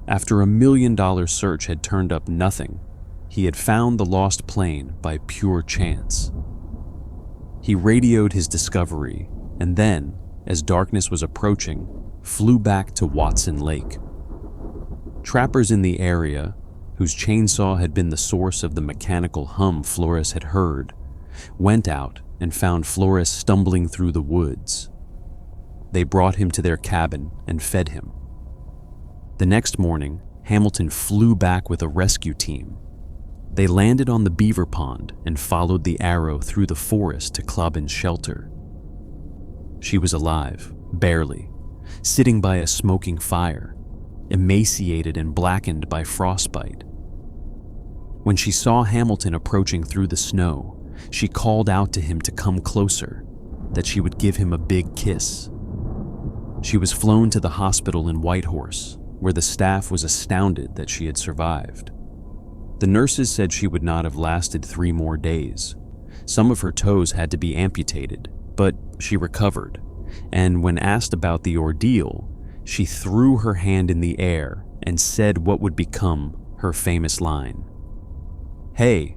After $1 million search had turned up nothing, he had found the lost plane by pure chance. He radioed his discovery, and then, as darkness was approaching, flew back to Watson Lake. Trappers in the area, whose chainsaw had been the source of the mechanical hum Flores had heard, went out and found Flores stumbling through the woods. They brought him to their cabin and fed him. The next morning, Hamilton flew back with a rescue team. They landed on the beaver pond and followed the arrow through the forest to Klaben's shelter. She was alive, barely, sitting by a smoking fire, emaciated and blackened by frostbite. When she saw Hamilton approaching through the snow, she called out to him to come closer, that she would give him a big kiss. She was flown to the hospital in Whitehorse, where the staff was astounded that she had survived. The nurses said she would not have lasted 3 more days. Some of her toes had to be amputated, but she recovered, and when asked about the ordeal, she threw her hand in the air and said what would become her famous line, "Hey,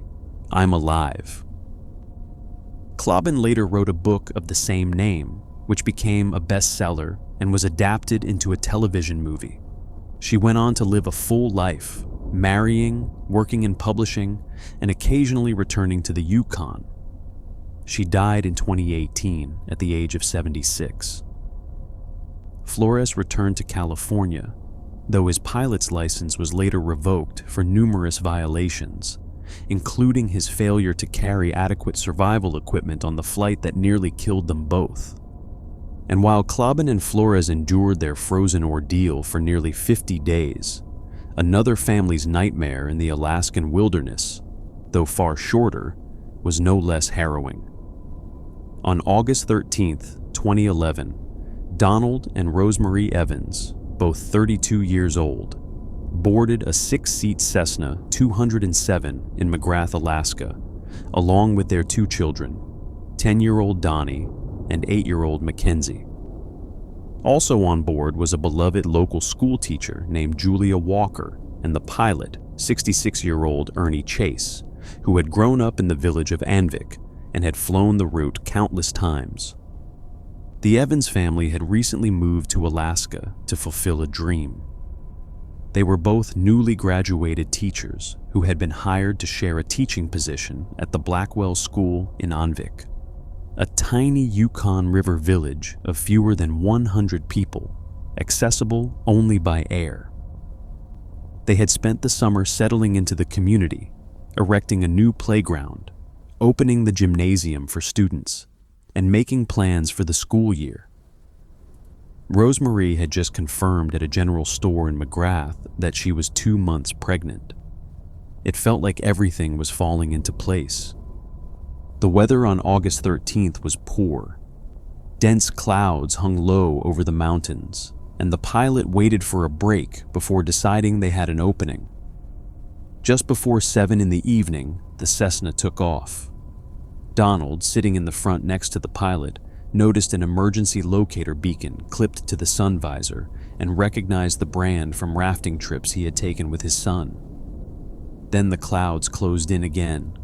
I'm alive." Klaben later wrote a book of the same name, which became a bestseller and was adapted into a television movie. She went on to live a full life, marrying, working in publishing, and occasionally returning to the Yukon. She died in 2018 at the age of 76. Flores returned to California, though his pilot's license was later revoked for numerous violations, including his failure to carry adequate survival equipment on the flight that nearly killed them both. And while Klaben and Flores endured their frozen ordeal for nearly 50 days, another family's nightmare in the Alaskan wilderness, though far shorter, was no less harrowing. On August 13, 2011, Donald and Rosemary Evans, both 32 years old, boarded a 6-seat Cessna 207 in McGrath, Alaska, along with their 2 children, 10-year-old Donnie and 8-year-old Mackenzie. Also on board was a beloved local school teacher named Julia Walker and the pilot, 66-year-old Ernie Chase, who had grown up in the village of Anvik and had flown the route countless times. The Evans family had recently moved to Alaska to fulfill a dream. They were both newly graduated teachers who had been hired to share a teaching position at the Blackwell School in Anvik, a tiny Yukon River village of fewer than 100 people, accessible only by air. They had spent the summer settling into the community, erecting a new playground, opening the gymnasium for students, and making plans for the school year. Rosemarie had just confirmed at a general store in McGrath that she was 2 months pregnant. It felt like everything was falling into place. The weather on August 13th was poor. Dense clouds hung low over the mountains, and the pilot waited for a break before deciding they had an opening. Just before 7 in the evening, the Cessna took off. Donald, sitting in the front next to the pilot, noticed an emergency locator beacon clipped to the sun visor and recognized the brand from rafting trips he had taken with his son. Then the clouds closed in again.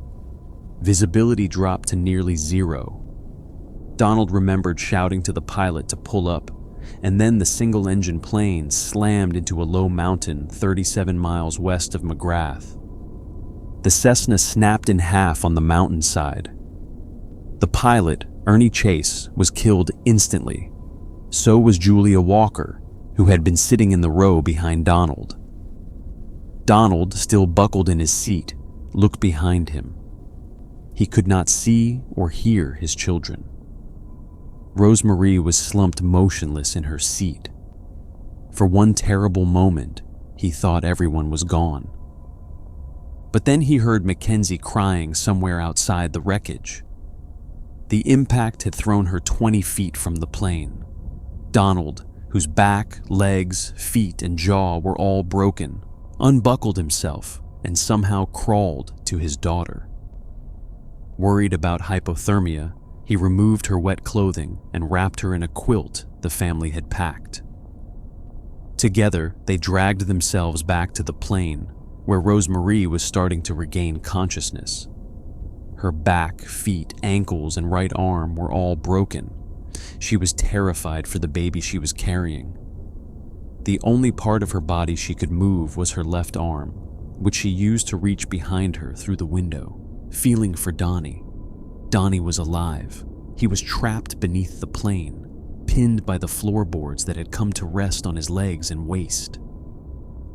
Visibility dropped to nearly zero. Donald remembered shouting to the pilot to pull up, and then the single-engine plane slammed into a low mountain 37 miles west of McGrath. The Cessna snapped in half on the mountainside. The pilot, Ernie Chase, was killed instantly. So was Julia Walker, who had been sitting in the row behind Donald. Donald, still buckled in his seat, looked behind him. He could not see or hear his children. Rosemarie was slumped motionless in her seat. For one terrible moment, he thought everyone was gone. But then he heard Mackenzie crying somewhere outside the wreckage. The impact had thrown her 20 feet from the plane. Donald, whose back, legs, feet, and jaw were all broken, unbuckled himself and somehow crawled to his daughter. Worried about hypothermia, he removed her wet clothing and wrapped her in a quilt the family had packed. Together, they dragged themselves back to the plane, where Rosemarie was starting to regain consciousness. Her back, feet, ankles, and right arm were all broken. She was terrified for the baby she was carrying. The only part of her body she could move was her left arm, which she used to reach behind her through the window, feeling for Donnie. Donnie was alive. He was trapped beneath the plane, pinned by the floorboards that had come to rest on his legs and waist.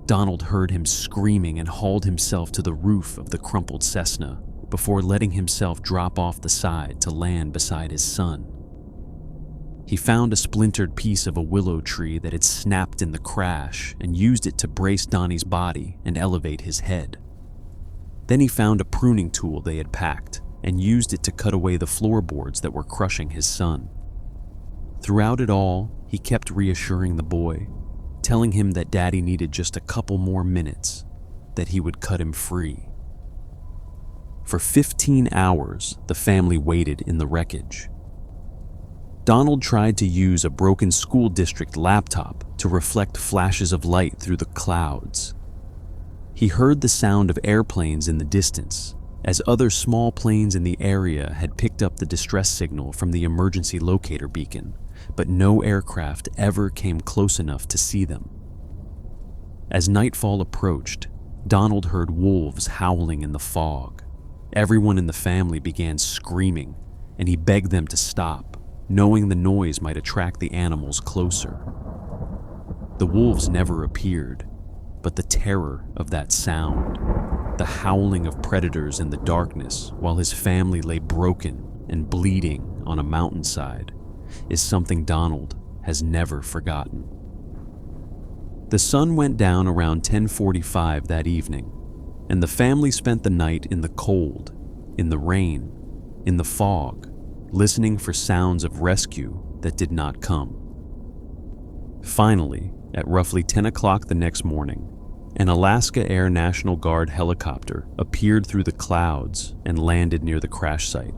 Donald heard him screaming and hauled himself to the roof of the crumpled Cessna before letting himself drop off the side to land beside his son. He found a splintered piece of a willow tree that had snapped in the crash and used it to brace Donnie's body and elevate his head. Then he found a pruning tool they had packed and used it to cut away the floorboards that were crushing his son. Throughout it all, he kept reassuring the boy, telling him that Daddy needed just a couple more minutes, that he would cut him free. For 15 hours, the family waited in the wreckage. Donald tried to use a broken school district laptop to reflect flashes of light through the clouds. He heard the sound of airplanes in the distance, as other small planes in the area had picked up the distress signal from the emergency locator beacon, but no aircraft ever came close enough to see them. As nightfall approached, Donald heard wolves howling in the fog. Everyone in the family began screaming, and he begged them to stop, knowing the noise might attract the animals closer. The wolves never appeared, but the terror of that sound, the howling of predators in the darkness while his family lay broken and bleeding on a mountainside, is something Donald has never forgotten. The sun went down around 10:45 that evening, and the family spent the night in the cold, in the rain, in the fog, listening for sounds of rescue that did not come. Finally, at roughly 10 o'clock the next morning, an Alaska Air National Guard helicopter appeared through the clouds and landed near the crash site.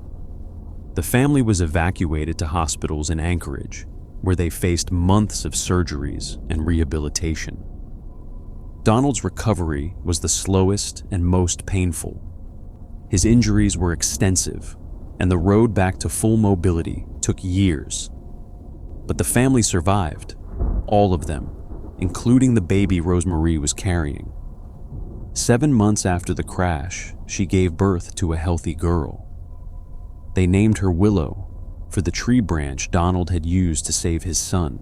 The family was evacuated to hospitals in Anchorage, where they faced months of surgeries and rehabilitation. Donald's recovery was the slowest and most painful. His injuries were extensive, and the road back to full mobility took years. But the family survived, all of them, including the baby Rosemarie was carrying. 7 months after the crash, she gave birth to a healthy girl. They named her Willow, for the tree branch Donald had used to save his son.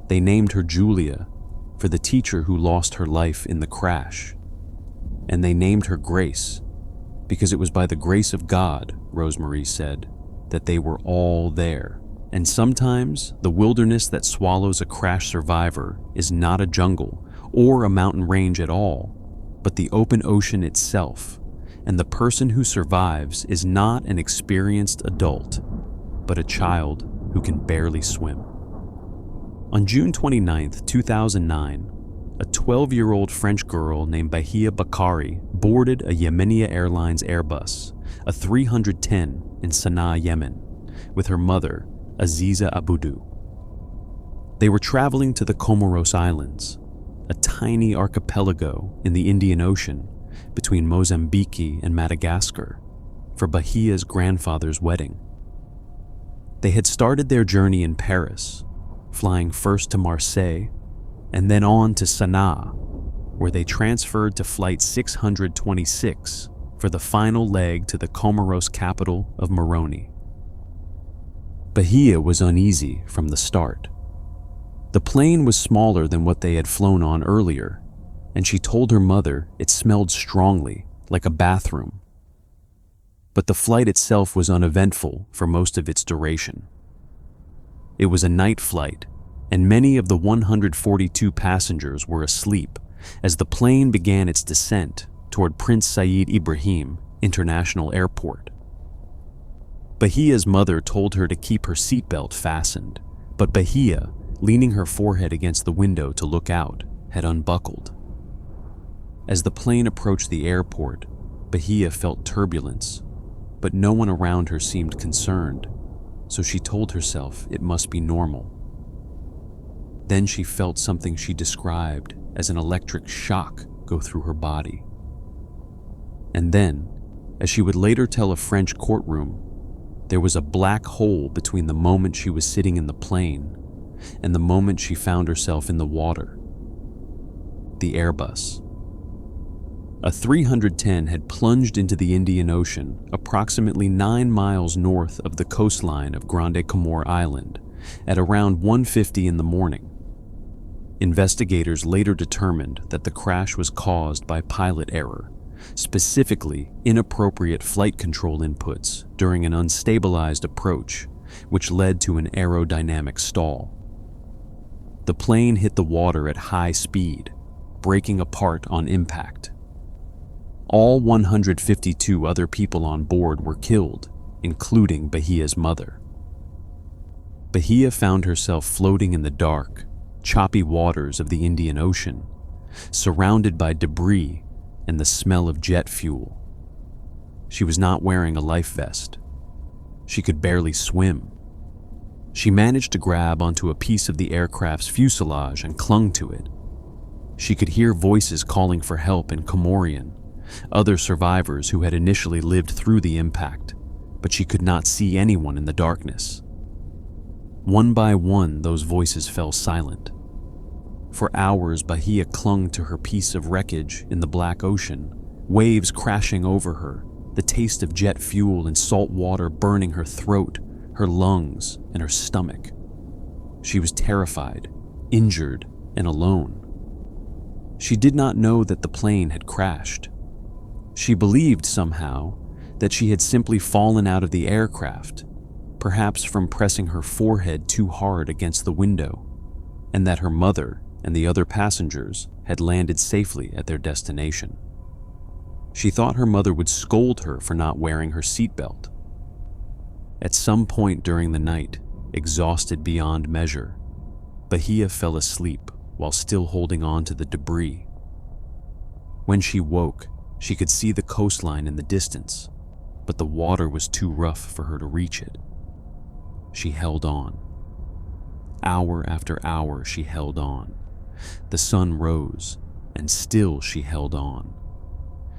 They named her Julia, for the teacher who lost her life in the crash. And they named her Grace, because it was by the grace of God, Rosemarie said, that they were all there And sometimes the wilderness that swallows a crash survivor is not a jungle or a mountain range at all, but the open ocean itself, and the person who survives is not an experienced adult, but a child who can barely swim. On June 29, 2009, a 12-year-old French girl named Bahia Bakari boarded a Yemenia Airlines Airbus, a 310 in Sana'a, Yemen, with her mother, Aziza Abudu. They were traveling to the Comoros Islands, a tiny archipelago in the Indian Ocean between Mozambique and Madagascar, for Bahia's grandfather's wedding. They had started their journey in Paris, flying first to Marseille and then on to Sana'a, where they transferred to Flight 626 for the final leg to the Comoros capital of Moroni. Bahia was uneasy from the start. The plane was smaller than what they had flown on earlier, and she told her mother it smelled strongly, like a bathroom. But the flight itself was uneventful for most of its duration. It was a night flight, and many of the 142 passengers were asleep as the plane began its descent toward Prince Said Ibrahim International Airport. Bahia's mother told her to keep her seatbelt fastened, but Bahia, leaning her forehead against the window to look out, had unbuckled. As the plane approached the airport, Bahia felt turbulence, but no one around her seemed concerned, so she told herself it must be normal. Then she felt something she described as an electric shock go through her body. And then, as she would later tell a French courtroom, there was a black hole between the moment she was sitting in the plane and the moment she found herself in the water. The Airbus. A 310 had plunged into the Indian Ocean approximately 9 miles north of the coastline of Grande Comore Island at around 1:50 in the morning. Investigators later determined that the crash was caused by pilot error, specifically inappropriate flight control inputs during an unstabilized approach, which led to an aerodynamic stall. The plane hit the water at high speed, breaking apart on impact. All 152 other people on board were killed, including Bahia's mother. Bahia found herself floating in the dark, choppy waters of the Indian Ocean, surrounded by debris and the smell of jet fuel. She was not wearing a life vest. She could barely swim. She managed to grab onto a piece of the aircraft's fuselage and clung to it. She could hear voices calling for help in Comorian, other survivors who had initially lived through the impact, but she could not see anyone in the darkness. One by one, those voices fell silent. For hours, Bahia clung to her piece of wreckage in the black ocean, waves crashing over her, the taste of jet fuel and salt water burning her throat, her lungs, and her stomach. She was terrified, injured, and alone. She did not know that the plane had crashed. She believed somehow that she had simply fallen out of the aircraft, perhaps from pressing her forehead too hard against the window, and that her mother and the other passengers had landed safely at their destination. She thought her mother would scold her for not wearing her seatbelt. At some point during the night, exhausted beyond measure, Bahia fell asleep while still holding on to the debris. When she woke, she could see the coastline in the distance, but the water was too rough for her to reach it. She held on. Hour after hour, she held on. The sun rose, and still she held on.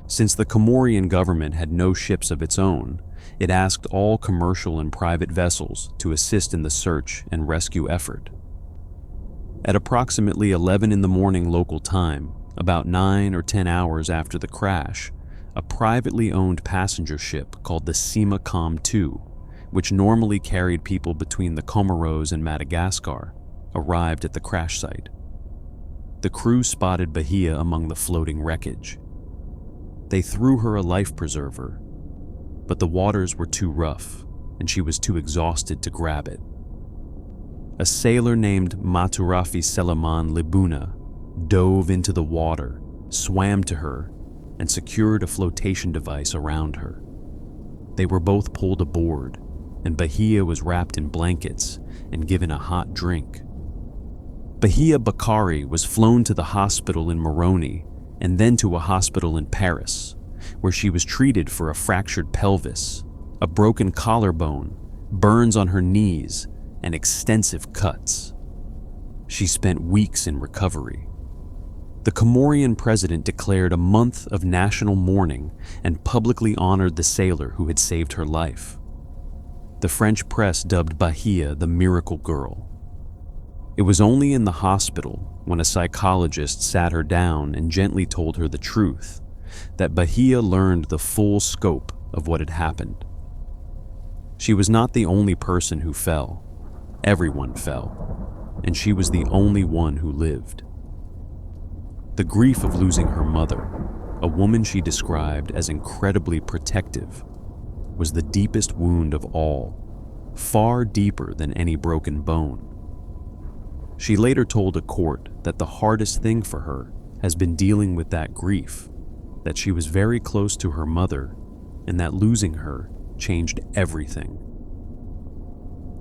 Since the Comorian government had no ships of its own, it asked all commercial and private vessels to assist in the search and rescue effort. At approximately 11 in the morning local time, about 9 or 10 hours after the crash, a privately owned passenger ship called the Sima Com 2, which normally carried people between the Comoros and Madagascar, arrived at the crash site. The crew spotted Bahia among the floating wreckage. They threw her a life preserver, but the waters were too rough, and she was too exhausted to grab it. a sailor named Maturafi Selaman Libuna dove into the water, swam to her, and secured a flotation device around her. They were both pulled aboard, and Bahia was wrapped in blankets and given a hot drink. Bahia Bakari was flown to the hospital in Moroni and then to a hospital in Paris, where she was treated for a fractured pelvis, a broken collarbone, burns on her knees, and extensive cuts. She spent weeks in recovery. The Comorian president declared a month of national mourning and publicly honored the sailor who had saved her life. The French press dubbed Bahia the Miracle Girl. It was only in the hospital, when a psychologist sat her down and gently told her the truth, that Bahia learned the full scope of what had happened. She was not the only person who fell. Everyone fell, and she was the only one who lived. The grief of losing her mother, a woman she described as incredibly protective, was the deepest wound of all, far deeper than any broken bone. She later told a court that the hardest thing for her has been dealing with that grief, that she was very close to her mother, and that losing her changed everything.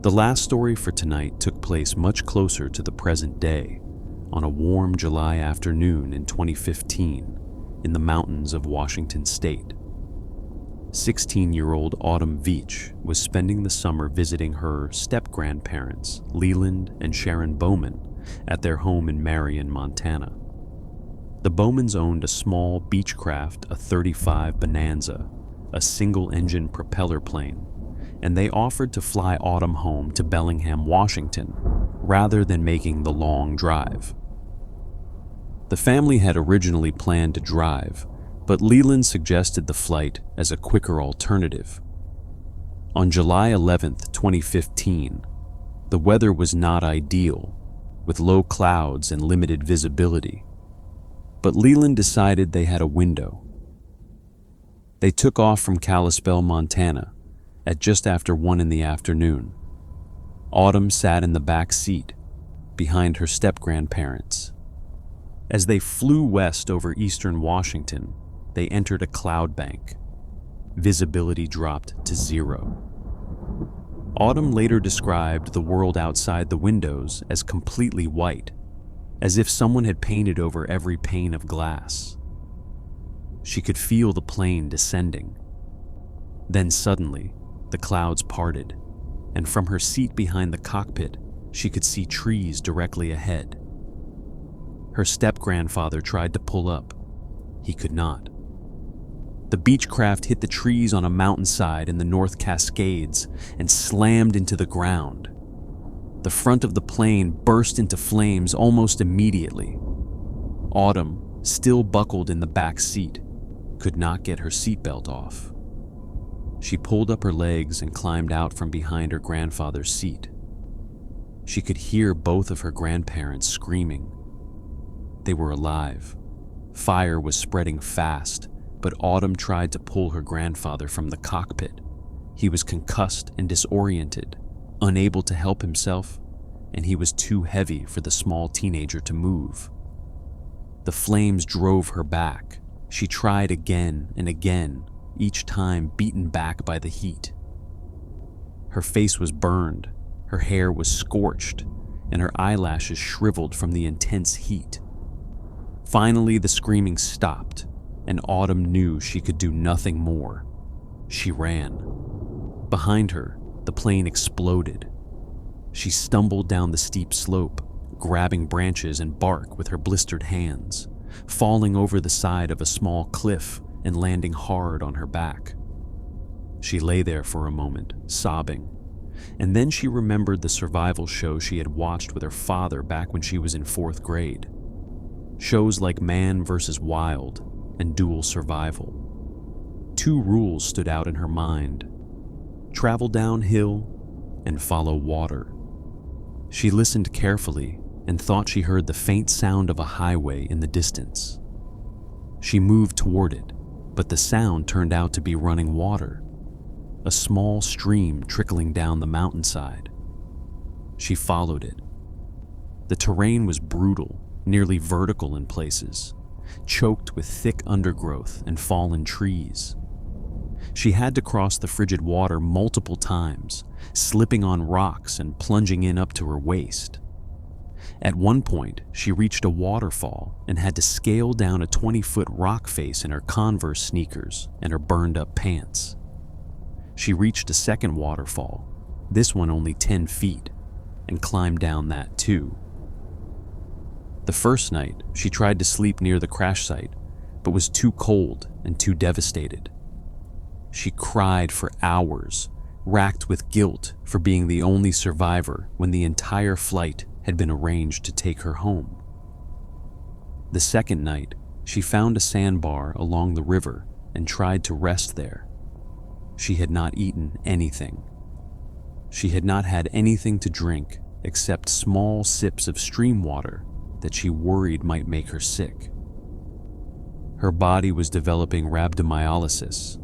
The last story for tonight took place much closer to the present day, on a warm July afternoon in 2015 in the mountains of Washington State. 16-year-old Autumn Veatch was spending the summer visiting her step-grandparents, Leland and Sharon Bowman, at their home in Marion, Montana. The Bowmans owned a small Beechcraft A-35 Bonanza, a single-engine propeller plane, and they offered to fly Autumn home to Bellingham, Washington, rather than making the long drive. The family had originally planned to drive, but Leland suggested the flight as a quicker alternative. On July 11, 2015, the weather was not ideal, with low clouds and limited visibility, but Leland decided they had a window. They took off from Kalispell, Montana, at just after 1 in the afternoon. Autumn sat in the back seat, behind her step-grandparents. As they flew west over eastern Washington, they entered a cloud bank. Visibility dropped to 0. Autumn later described the world outside the windows as completely white, as if someone had painted over every pane of glass. She could feel the plane descending. Then suddenly, the clouds parted, and from her seat behind the cockpit, she could see trees directly ahead. Her step-grandfather tried to pull up. He could not. The Beechcraft hit the trees on a mountainside in the North Cascades and slammed into the ground. The front of the plane burst into flames almost immediately. Autumn, still buckled in the back seat, could not get her seatbelt off. She pulled up her legs and climbed out from behind her grandfather's seat. She could hear both of her grandparents screaming. They were alive. Fire was spreading fast, but Autumn tried to pull her grandfather from the cockpit. He was concussed and disoriented, unable to help himself, and he was too heavy for the small teenager to move. The flames drove her back. She tried again and again, each time beaten back by the heat. Her face was burned, her hair was scorched, and her eyelashes shriveled from the intense heat. Finally, the screaming stopped, and Autumn knew she could do nothing more. She ran. Behind her, the plane exploded. She stumbled down the steep slope, grabbing branches and bark with her blistered hands, falling over the side of a small cliff and landing hard on her back. She lay there for a moment, sobbing, and then she remembered the survival show she had watched with her father back when she was in 4th grade. Shows like Man vs. Wild and Dual Survival. 2 rules stood out in her mind: travel downhill and follow water. She listened carefully and thought she heard the faint sound of a highway in the distance. She moved toward it, but the sound turned out to be running water, a small stream trickling down the mountainside. She followed it. The terrain was brutal, nearly vertical in places, choked with thick undergrowth and fallen trees. She had to cross the frigid water multiple times, slipping on rocks and plunging in up to her waist. At one point, she reached a waterfall and had to scale down a 20-foot rock face in her Converse sneakers and her burned-up pants. She reached a second waterfall, this one only 10 feet, and climbed down that too. The first night, she tried to sleep near the crash site, but was too cold and too devastated. She cried for hours, racked with guilt for being the only survivor when the entire flight had been arranged to take her home. The second night, she found a sandbar along the river and tried to rest there. She had not eaten anything. She had not had anything to drink except small sips of stream water that she worried might make her sick. Her body was developing rhabdomyolysis,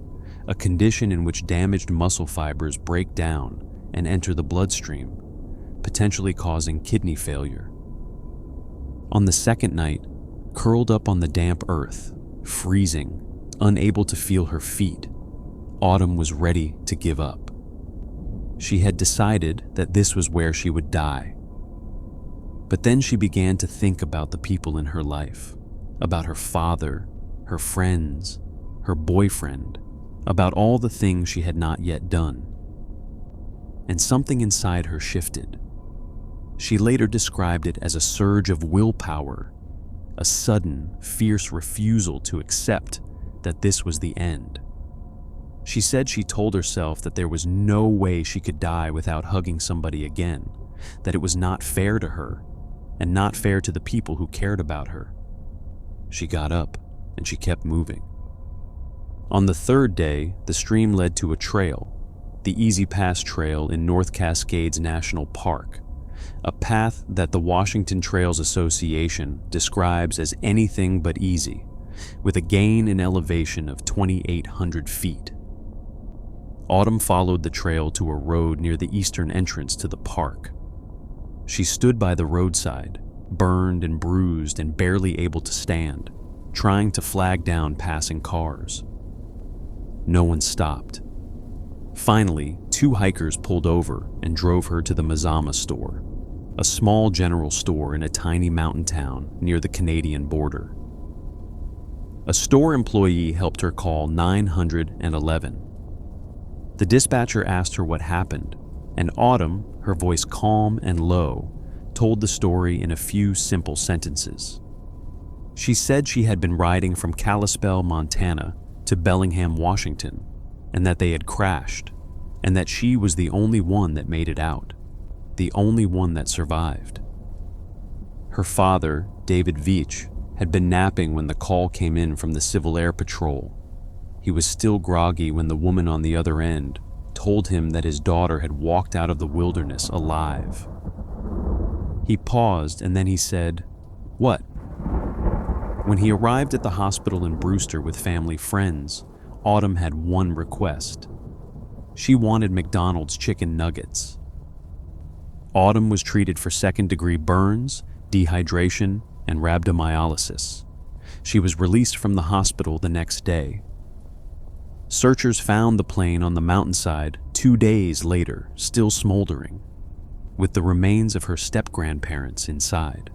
a condition in which damaged muscle fibers break down and enter the bloodstream, potentially causing kidney failure. On the second night, curled up on the damp earth, freezing, unable to feel her feet, Autumn was ready to give up. She had decided that this was where she would die. But then she began to think about the people in her life, about her father, her friends, her boyfriend, about all the things she had not yet done. And something inside her shifted. She later described it as a surge of willpower, a sudden, fierce refusal to accept that this was the end. She said she told herself that there was no way she could die without hugging somebody again, that it was not fair to her, and not fair to the people who cared about her. She got up, and she kept moving. On the third day, the stream led to a trail, the Easy Pass Trail in North Cascades National Park, a path that the Washington Trails Association describes as anything but easy, with a gain in elevation of 2,800 feet. Autumn followed the trail to a road near the eastern entrance to the park. She stood by the roadside, burned and bruised and barely able to stand, trying to flag down passing cars. No one stopped. Finally, 2 hikers pulled over and drove her to the Mazama store, a small general store in a tiny mountain town near the Canadian border. A store employee helped her call 911. The dispatcher asked her what happened, and Autumn, her voice calm and low, told the story in a few simple sentences. She said she had been riding from Kalispell, Montana to Bellingham, Washington, and that they had crashed, and that she was the only one that made it out, the only one that survived. Her father, David Veatch, had been napping when the call came in from the Civil Air Patrol. He was still groggy when the woman on the other end told him that his daughter had walked out of the wilderness alive. He paused and then he said, "What?" When he arrived at the hospital in Brewster with family friends, Autumn had one request. She wanted McDonald's chicken nuggets. Autumn was treated for second-degree burns, dehydration, and rhabdomyolysis. She was released from the hospital the next day. Searchers found the plane on the mountainside 2 days later, still smoldering, with the remains of her step-grandparents inside.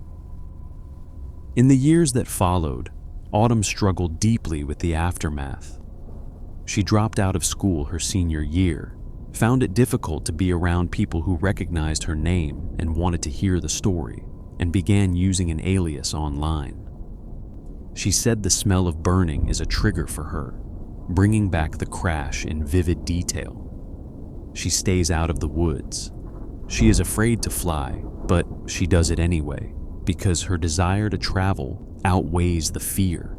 In the years that followed, Autumn struggled deeply with the aftermath. She dropped out of school her senior year, found it difficult to be around people who recognized her name and wanted to hear the story, and began using an alias online. She said the smell of burning is a trigger for her, bringing back the crash in vivid detail. She stays out of the woods. She is afraid to fly, but she does it anyway, because her desire to travel outweighs the fear.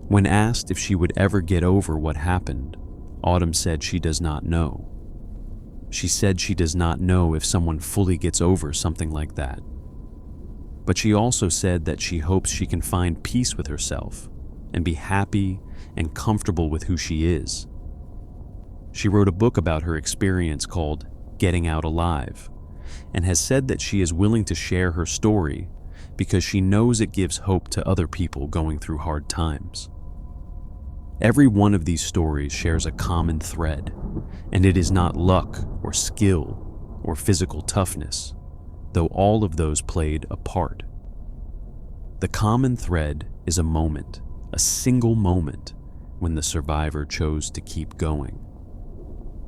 When asked if she would ever get over what happened, Autumn said she does not know. She said she does not know if someone fully gets over something like that. But she also said that she hopes she can find peace with herself and be happy and comfortable with who she is. She wrote a book about her experience called Getting Out Alive, and has said that she is willing to share her story because she knows it gives hope to other people going through hard times. Every one of these stories shares a common thread, and it is not luck or skill or physical toughness, though all of those played a part. The common thread is a moment, a single moment, when the survivor chose to keep going.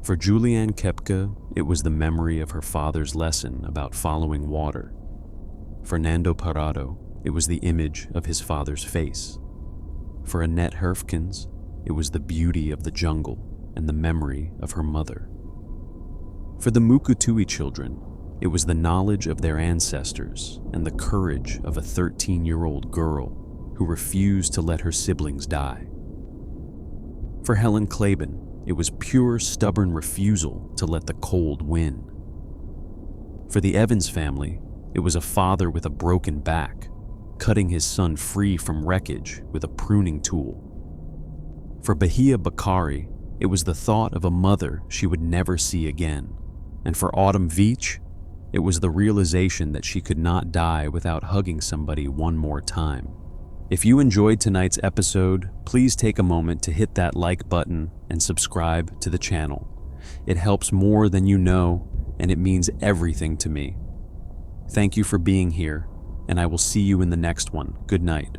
For Julianne Kepke, it was the memory of her father's lesson about following water. Fernando Parado, it was the image of his father's face. For Annette Herfkens, it was the beauty of the jungle and the memory of her mother. For the Mukutui children, it was the knowledge of their ancestors and the courage of a 13-year-old girl who refused to let her siblings die. For Helen Klaben, it was pure, stubborn refusal to let the cold win. For the Evans family, it was a father with a broken back, cutting his son free from wreckage with a pruning tool. For Bahia Bakari, it was the thought of a mother she would never see again. And for Autumn Veatch, it was the realization that she could not die without hugging somebody one more time. If you enjoyed tonight's episode, please take a moment to hit that like button and subscribe to the channel. It helps more than you know, and it means everything to me. Thank you for being here, and I will see you in the next one. Good night.